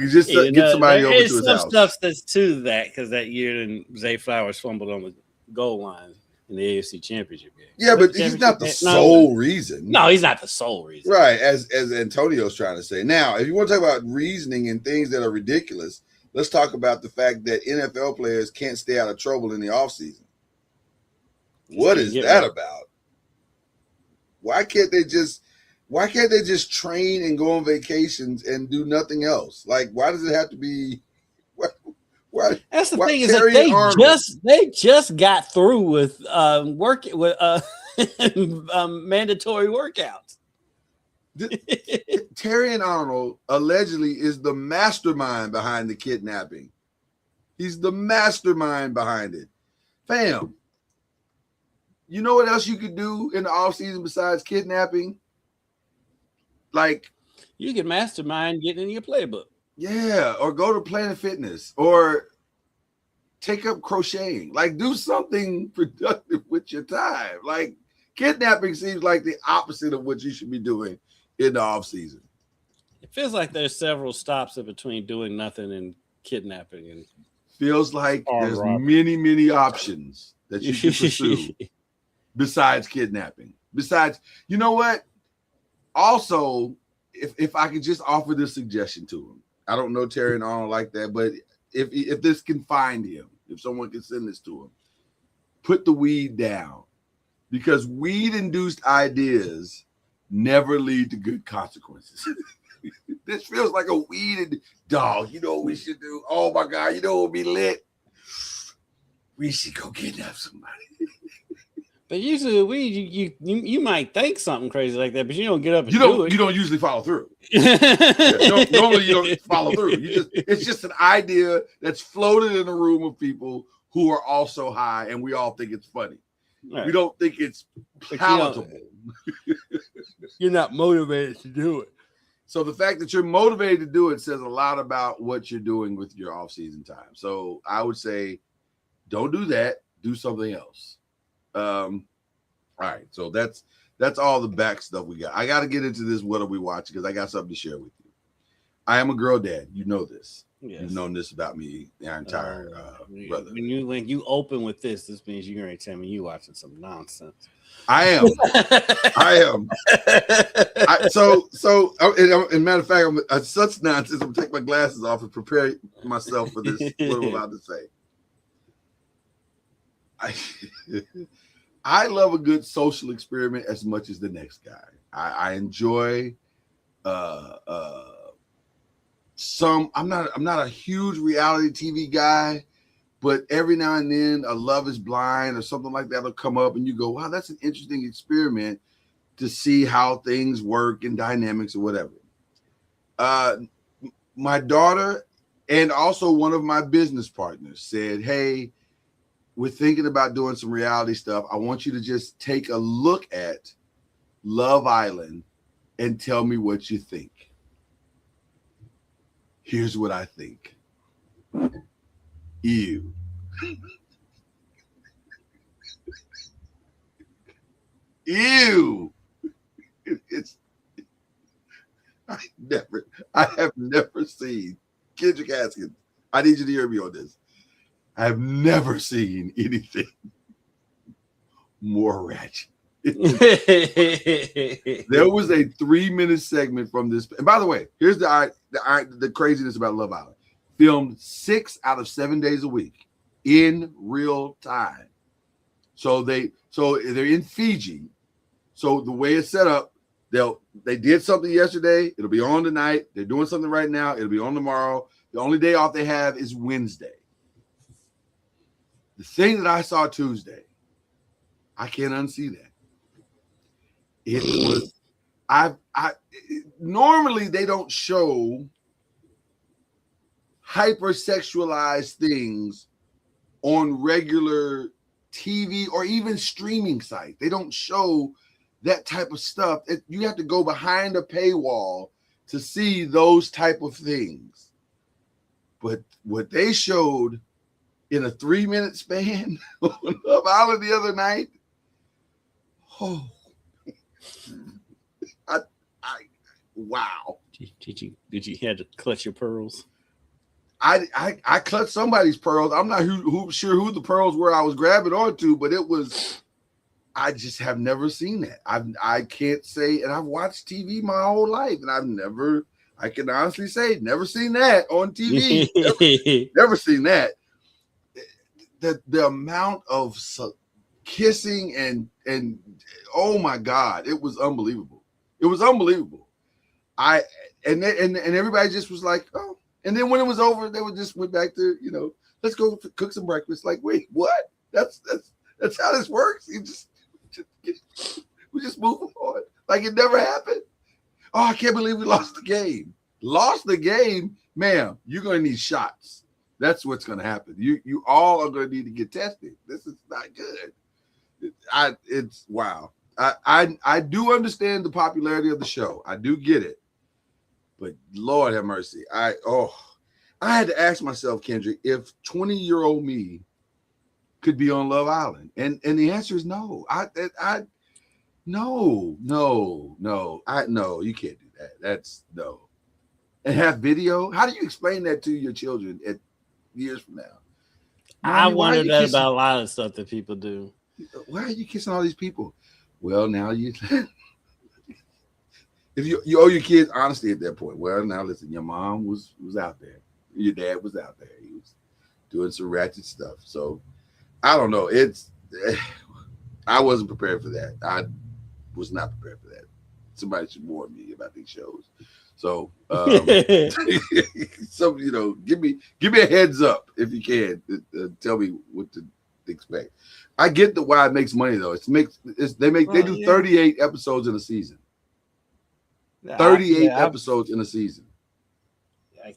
just get somebody over to his house. Stuff that's to that because that year then Zay Flowers fumbled on the goal line in the AFC Championship game. Yeah, but he's not the sole reason. No, he's not the sole reason. Right, as Antonio's trying to say. Now, if you want to talk about reasoning and things that are ridiculous, let's talk about the fact that NFL players can't stay out of trouble in the offseason. What is that about? Why can't they just train and go on vacations and do nothing else? Like, why does it have to be? Why that's the thing is that they just got through with mandatory workouts. Terry and Arnold allegedly is the mastermind behind the kidnapping. He's the mastermind behind it, fam. You know what else you could do in the offseason besides kidnapping? Like, you can mastermind getting in your playbook. Yeah, or go to Planet Fitness or take up crocheting. Like, do something productive with your time. Like, kidnapping seems like the opposite of what you should be doing in the offseason. It feels like there's several stops in between doing nothing and kidnapping. And feels like there's many options that you can pursue. Besides kidnapping. Besides, you know what? Also, if I could just offer this suggestion to him. I don't know Terry and Arnold like that, but if this can find him, if someone can send this to him, put the weed down. Because weed-induced ideas never lead to good consequences. This feels like a weed dog. You know what we should do? Oh my God, you know what would be lit? We should go kidnap somebody. But usually the weed, you might think something crazy like that, but you don't get up and do it. You don't usually follow through. Normally you don't follow through. It's just an idea that's floated in a room of people who are also high, and we all think it's funny. Right. We don't think it's palatable. You're not motivated to do it. So the fact that you're motivated to do it says a lot about what you're doing with your off-season time. So I would say, don't do that. Do something else. All right, so that's all the back stuff we got. I got to get into this. What are we watching? Because I got something to share with you. I am a girl dad. You know this. Yes. You've known this about me our entire brother. When you open with this means you're going to tell me you watching some nonsense. I am. In matter of fact, I'm such nonsense. I'm gonna take my glasses off and prepare myself for this. What I'm about to say. I love a good social experiment as much as the next guy. I enjoy some. I'm not a huge reality TV guy, but every now and then a Love is Blind or something like that will come up and you go, wow, that's an interesting experiment to see how things work and dynamics or whatever. My daughter and also one of my business partners said, hey, we're thinking about doing some reality stuff, I want you to just take a look at Love Island and tell me what you think. Here's what I think. Ew. Ew. It's I have never seen Kendrick Haskins. I need you to hear me on this. I have never seen anything more ratchet. There was a 3-minute segment from this. And by the way, here's the craziness about Love Island. Filmed 6 out of 7 days a week in real time. So they're in Fiji. So the way it's set up, they did something yesterday. It'll be on tonight. They're doing something right now. It'll be on tomorrow. The only day off they have is Wednesday. The thing that I saw Tuesday, I can't unsee that. It was normally they don't show hypersexualized things on regular TV or even streaming sites. They don't show that type of stuff. You have to go behind a paywall to see those type of things. But what they showed in a 3-minute span on Love Island the other night, oh, wow. Did you have to clutch your pearls? I clutched somebody's pearls. I'm not sure who the pearls were I was grabbing onto, but it was. I just have never seen that. I can't say, and I've watched TV my whole life, and I can honestly say, never seen that on TV. never seen that. The amount of kissing and oh my God, it was unbelievable. It was unbelievable. And everybody just was like, oh. And then when it was over, they just went back to, let's go cook some breakfast. Like, wait, what? That's how this works. We just moving on. Like it never happened. Oh, I can't believe we lost the game. Lost the game, ma'am. You're gonna need shots. That's what's gonna happen. You all are gonna need to get tested. This is not good. It's wow. I do understand the popularity of the show. I do get it. But Lord have mercy. I had to ask myself, Kendrick, if 20-year-old me could be on Love Island. And the answer is no. No, you can't do that. That's no. And have video? How do you explain that to your children at years from now? I wonder that about a lot of stuff that people do. Why are you kissing all these people? Well, now you if you owe your kids honesty at that point. Well, now listen, your mom was out there. Your dad was out there. He was doing some ratchet stuff. So I don't know. I wasn't prepared for that. I was not prepared for that. Somebody should warn me about these shows. So, so give me a heads up if you can. Tell me what to expect. I get why it makes money though. They do 38 episodes in a season. 38 episodes in a season.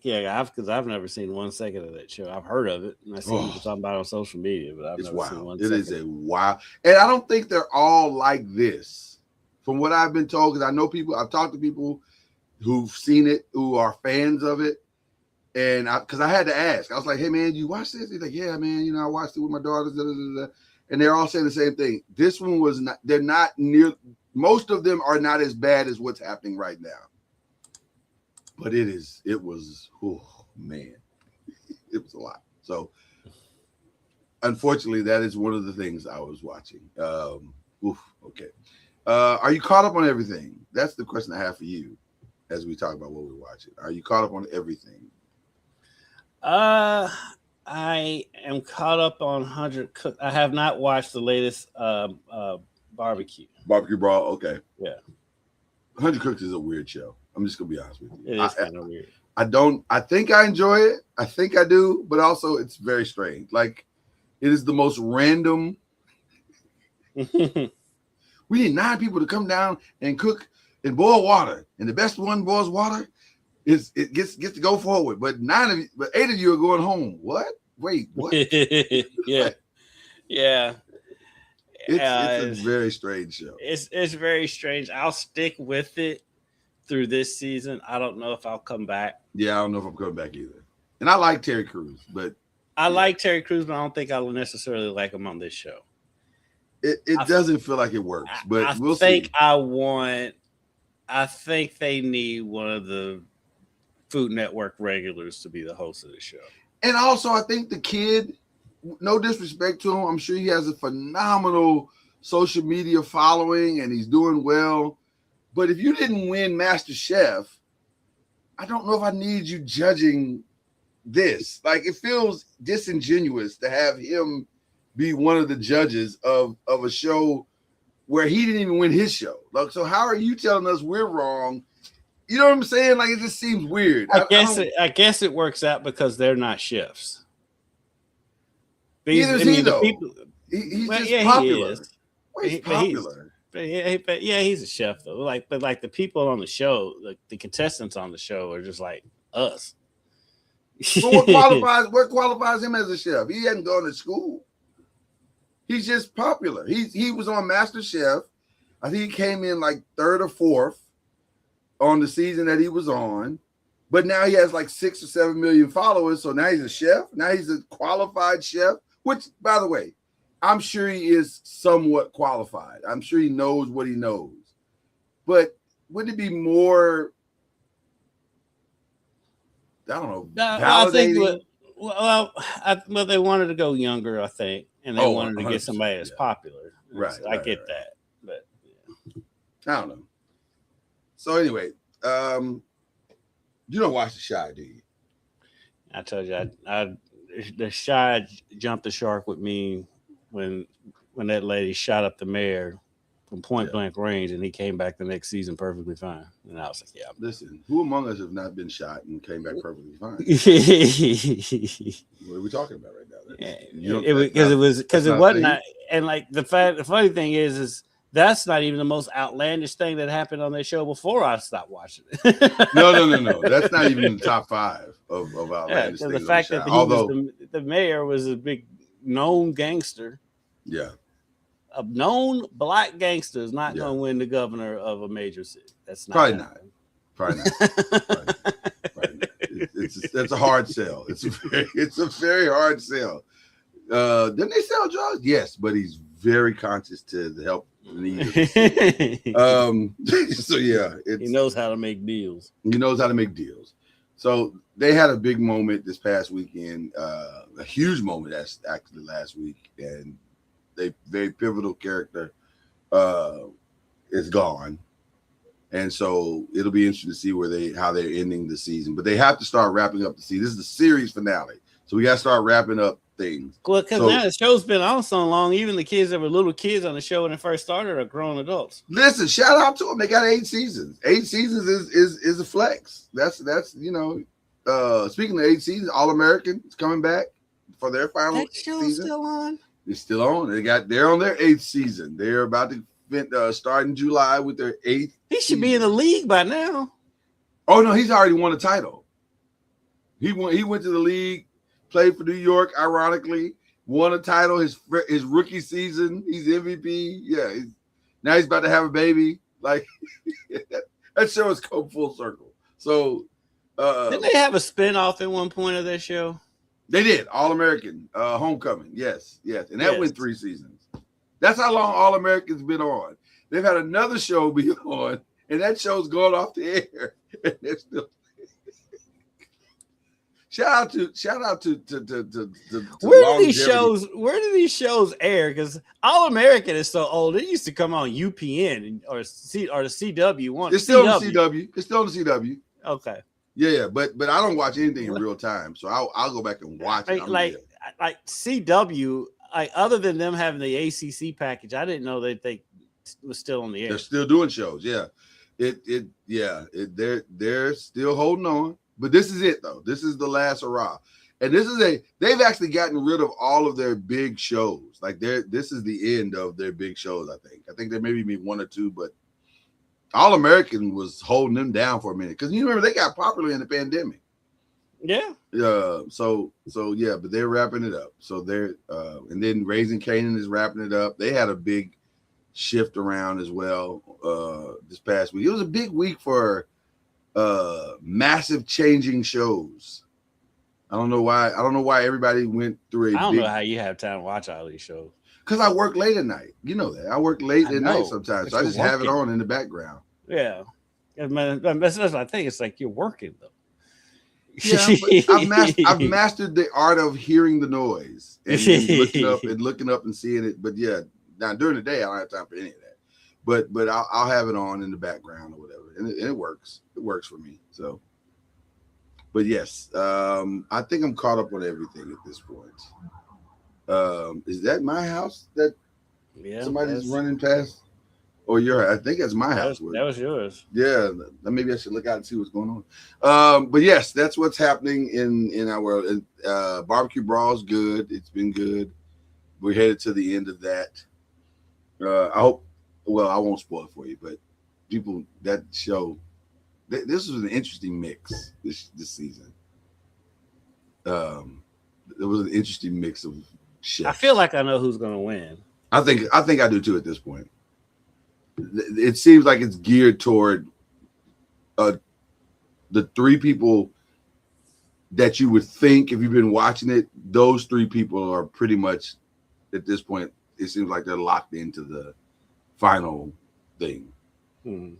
Yeah, because I've never seen 1 second of that show. I've heard of it, and I see people talking about it on social media, but I've never seen 1 second. It is a wow. And I don't think they're all like this. From what I've been told, because I know people, I've talked to people who've seen it, who are fans of it. And because I had to ask, I was like, hey, man, you watch this? He's like, yeah, man, I watched it with my daughters. Da, da, da, da. And they're all saying the same thing. This one was not, they're not near, most of them are not as bad as what's happening right now. But it was, oh, man, it was a lot. So, unfortunately, that is one of the things I was watching. Okay. Are you caught up on everything? That's the question I have for you as we talk about what we're watching. Are you caught up on everything? I am caught up on 100 Cook. I have not watched the latest barbecue. Barbecue Brawl, okay. Yeah. 100 Cooks is a weird show. I'm just gonna be honest with you. It is kind of weird. I think I enjoy it. I think I do, but also it's very strange. Like it is the most random. We need 9 people to come down and cook and boil water, and the best one boils water. It gets to go forward, but 8 of you are going home. What? Wait, what? Yeah. Yeah. It's a very strange show. It's very strange. I'll stick with it through this season. I don't know if I'll come back. Yeah, I don't know if I'm coming back either. And I like Terry Crews, but I like Terry Crews, but I don't think I will necessarily like him on this show. it doesn't feel like it works. But we'll see. I think they need one of the Food Network regulars to be the host of the show. And also, I think the kid, no disrespect to him, I'm sure he has a phenomenal social media following and he's doing well. But if you didn't win Master Chef, I don't know if I need you judging this. Like, it feels disingenuous to have him be one of the judges of a show where he didn't even win his show. Like, so how are you telling us we're wrong? You know what I'm saying? Like, it just seems weird. I guess it works out because they're not chefs. Neither is he, though. He's just popular. He is. Well, he's popular. He's a chef though. But the people on the show, the contestants on the show, are just like us. So what qualifies him as a chef? He hadn't gone to school. He's just popular. He was on Master Chef. I think he came in like 3rd or 4th on the season that he was on. But now he has like 6 or 7 million followers. So now he's a chef. Now he's a qualified chef, which, by the way, I'm sure he is somewhat qualified. I'm sure he knows what he knows. But wouldn't it be more, I don't know, validating? Well, they wanted to go younger, I think, and they wanted to get somebody that's popular. Right. So I get that, but I don't know. So anyway, you don't watch The Chi, do you? I told you, the Chi jumped the shark with me when that lady shot up the mayor from point blank range, and he came back the next season perfectly fine. And I was like, yeah. Listen, who among us have not been shot and came back perfectly fine? What are we talking about right now? Because it wasn't. And like the funny thing is that's not even the most outlandish thing that happened on that show before I stopped watching it. No. That's not even in the top 5 of outlandish things. The fact that the mayor was a big known gangster. Yeah. A known black gangster is not going to win the governor of a major city. That's not probably not. Probably not. That's a hard sell. It's a very hard sell. Didn't they sell drugs? Yes, but he's very conscious to the help needs. So yeah, he knows how to make deals. So they had a big moment this past weekend, a huge moment that's actually last week, and they very pivotal character is gone. And so it'll be interesting to see how they're ending the season. But they have to start wrapping up the season. This is the series finale. So we got to start wrapping up things. Well, because now the show's been on so long, even the kids that were little kids on the show when it first started are grown adults. Listen, shout out to them. They got 8 seasons. 8 seasons is a flex. That's speaking of 8 seasons, All American is coming back for their final that show's season. Still on. It's still on. They're on their 8th season. They're about to start in July with their 8th. He should be in the league by now. Oh no, he's already won a title. He went to the league, played for New York, ironically, won a title his rookie season. He's MVP. Yeah, now he's about to have a baby. Like that show has come full circle. So didn't they have a spinoff at one point of that show? They did. All American, Homecoming. Yes. And that went 3 seasons. That's how long All American's been on. They've had another show be on, and that show's going off the air. And they're still shout out to where do these shows air? Because All American is so old. It used to come on UPN or the CW one. It's still on the CW. It's still on the CW. Okay. Yeah, but I don't watch anything in real time, so I'll go back and watch it. Like CW, other than them having the ACC package, I didn't know that they was still on the air. They're still doing shows. Yeah, they're still holding on. But this is it though. This is the last hurrah, and they've actually gotten rid of all of their big shows. Like this is the end of their big shows. I think there maybe be 1 or 2, but All American was holding them down for a minute because you remember they got popular in the pandemic. Yeah. So yeah, but they're wrapping it up. So they're and then Raising Canaan is wrapping it up. They had a big shift around as well this past week. It was a big week for massive changing shows. I don't know why everybody went through I don't know how you have time to watch all these shows. because I work late at night. You know that. I work late at night sometimes. So I you're just have it working. on in the background. Yeah. That's what I think. It's like you're working though. Yeah, but I've mastered the art of hearing the noise and looking up and seeing it. But yeah, now during the day I don't have time for any of that. But I'll have it on in the background or whatever, and it works. It works for me. So, but yes, I think I'm caught up on everything at this point. Is that my house that somebody's running past? Or I think that's my house. That was yours. Yeah, maybe I should look out and see what's going on. But yes, that's what's happening in our world. And Barbecue Brawl's good. It's been good. We're headed to the end of that. I hope. Well, I won't spoil it for you, but people, that show. This was an interesting mix this season. It was an interesting mix of chefs. I feel like I know who's going to win. I think I do too at this point. It seems like it's geared toward the three people that you would think if you've been watching it. Those three people are pretty much at this point. It seems like they're locked into the final thing. And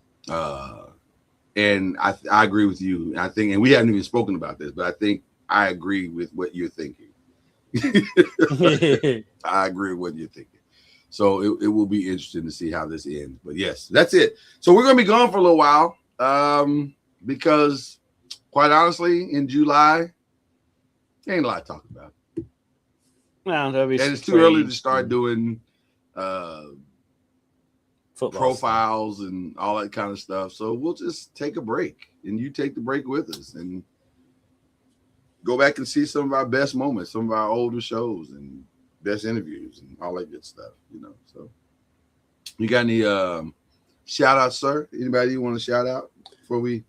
I agree with you. I think, and we haven't even spoken about this, but I think I agree with what you're thinking. I agree with what you're thinking. So it will be interesting to see how this ends. But yes, that's it. So we're going to be gone for a little while because, quite honestly, in July, there ain't a lot to talk about. Well, and it's too early to start doing profiles and all that kind of stuff. So we'll just take a break, and you take the break with us and go back and see some of our best moments, some of our older shows and best interviews and all that good stuff, So you got any shout outs, sir? Anybody you want to shout out before we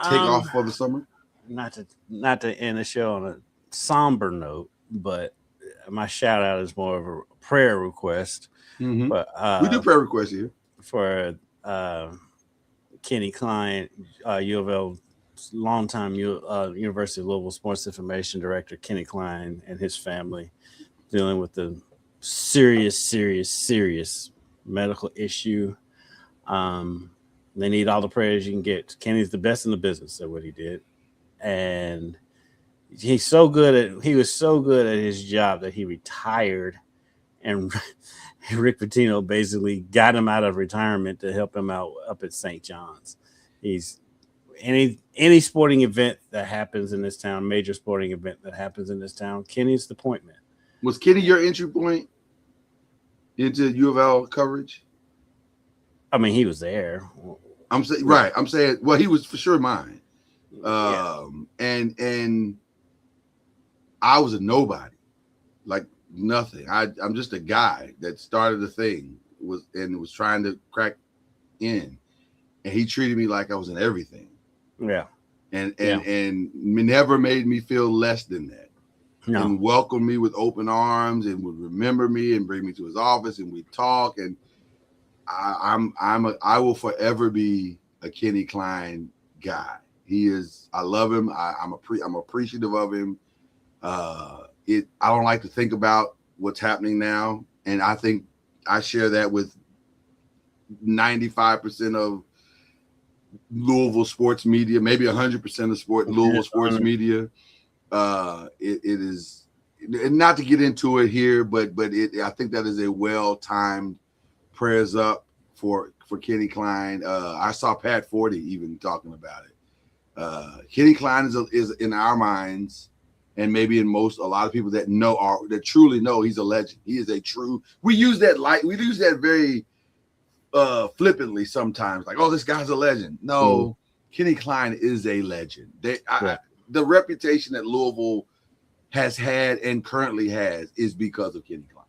take off for the summer? Not to end the show on a somber note, but my shout out is more of a prayer request. Mm-hmm. But we do prayer requests here for Kenny Klein, U of L longtime University of Louisville Sports Information Director Kenny Klein and his family, dealing with the serious medical issue. They need all the prayers you can get. Kenny's the best in the business at what he did. And he was so good at his job that he retired, and Rick Pitino basically got him out of retirement to help him out up at St. John's. He's any sporting event that happens in this town, major sporting event that happens in this town, Kenny's the point man. Was Kenny your entry point into U of L coverage? I mean, he was there. I'm saying, right. I'm saying, well, he was for sure mine. And I was a nobody, like nothing. I'm just a guy that started the thing was trying to crack in, and he treated me like I was in everything. Yeah. And never made me feel less than that. No. And welcomed me with open arms and would remember me and bring me to his office, and we'd talk. And I will forever be a Kenny Klein guy. He is. I love him. I'm appreciative of him. I don't like to think about what's happening now, and I think I share that with 95% of Louisville sports media, maybe 100% of Louisville sports media. It is, not to get into it here, but I think that is a well-timed prayers up for Kenny Klein. I saw Pat Forty even talking about it. Kenny Klein is in our minds, and maybe in a lot of people that that truly know, he's a legend. He is a true. We use that very flippantly sometimes, like, oh, this guy's a legend. No, Kenny Klein is a legend. The reputation that Louisville has had and currently has is because of Kenny Klein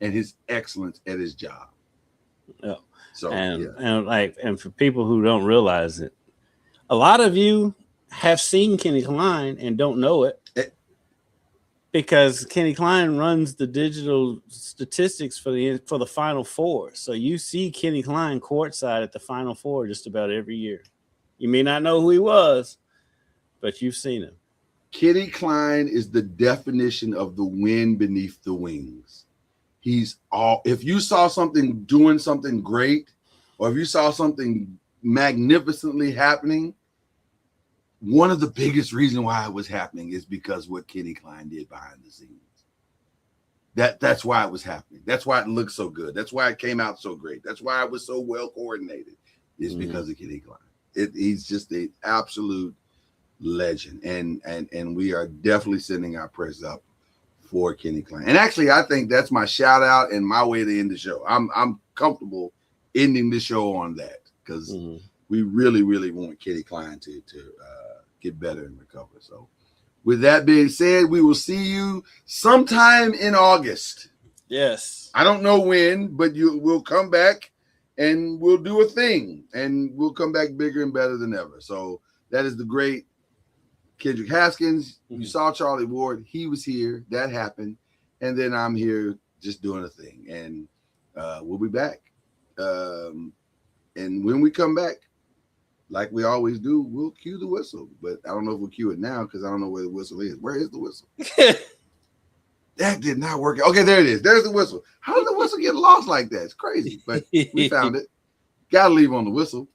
and his excellence at his job. Yeah. So and for people who don't realize it, a lot of you have seen Kenny Klein and don't know it because Kenny Klein runs the digital statistics for the Final Four. So you see Kenny Klein courtside at the Final Four just about every year. You may not know who he was, but you've seen him. Kenny Klein is the definition of the wind beneath the wings. He's all, if you saw something doing something great, or if you saw something magnificently happening, one of the biggest reasons why it was happening is because what Kenny Klein did behind the scenes. That's why it was happening. That's why it looked so good. That's why it came out so great. That's why it was so well coordinated. Is because of Kenny Klein. He's just an absolute legend, and we are definitely sending our prayers up for Kenny Klein. And actually, I think that's my shout out and my way to end the show. I'm comfortable ending the show on that because we really, really want Kenny Klein to get better and recover. So with that being said, we will see you sometime in August. Yes. I don't know when, but we'll come back and we'll do a thing and we'll come back bigger and better than ever. So that is the great Kendrick Haskins. You saw Charlie Ward. He was here. That happened. And then I'm here just doing a thing. And we'll be back. And when we come back, like we always do, we'll cue the whistle. But I don't know if we'll cue it now because I don't know where the whistle is. Where is the whistle? That did not work. Okay, there it is. There's the whistle. How did the whistle get lost like that? It's crazy. But we found it. Got to leave on the whistle.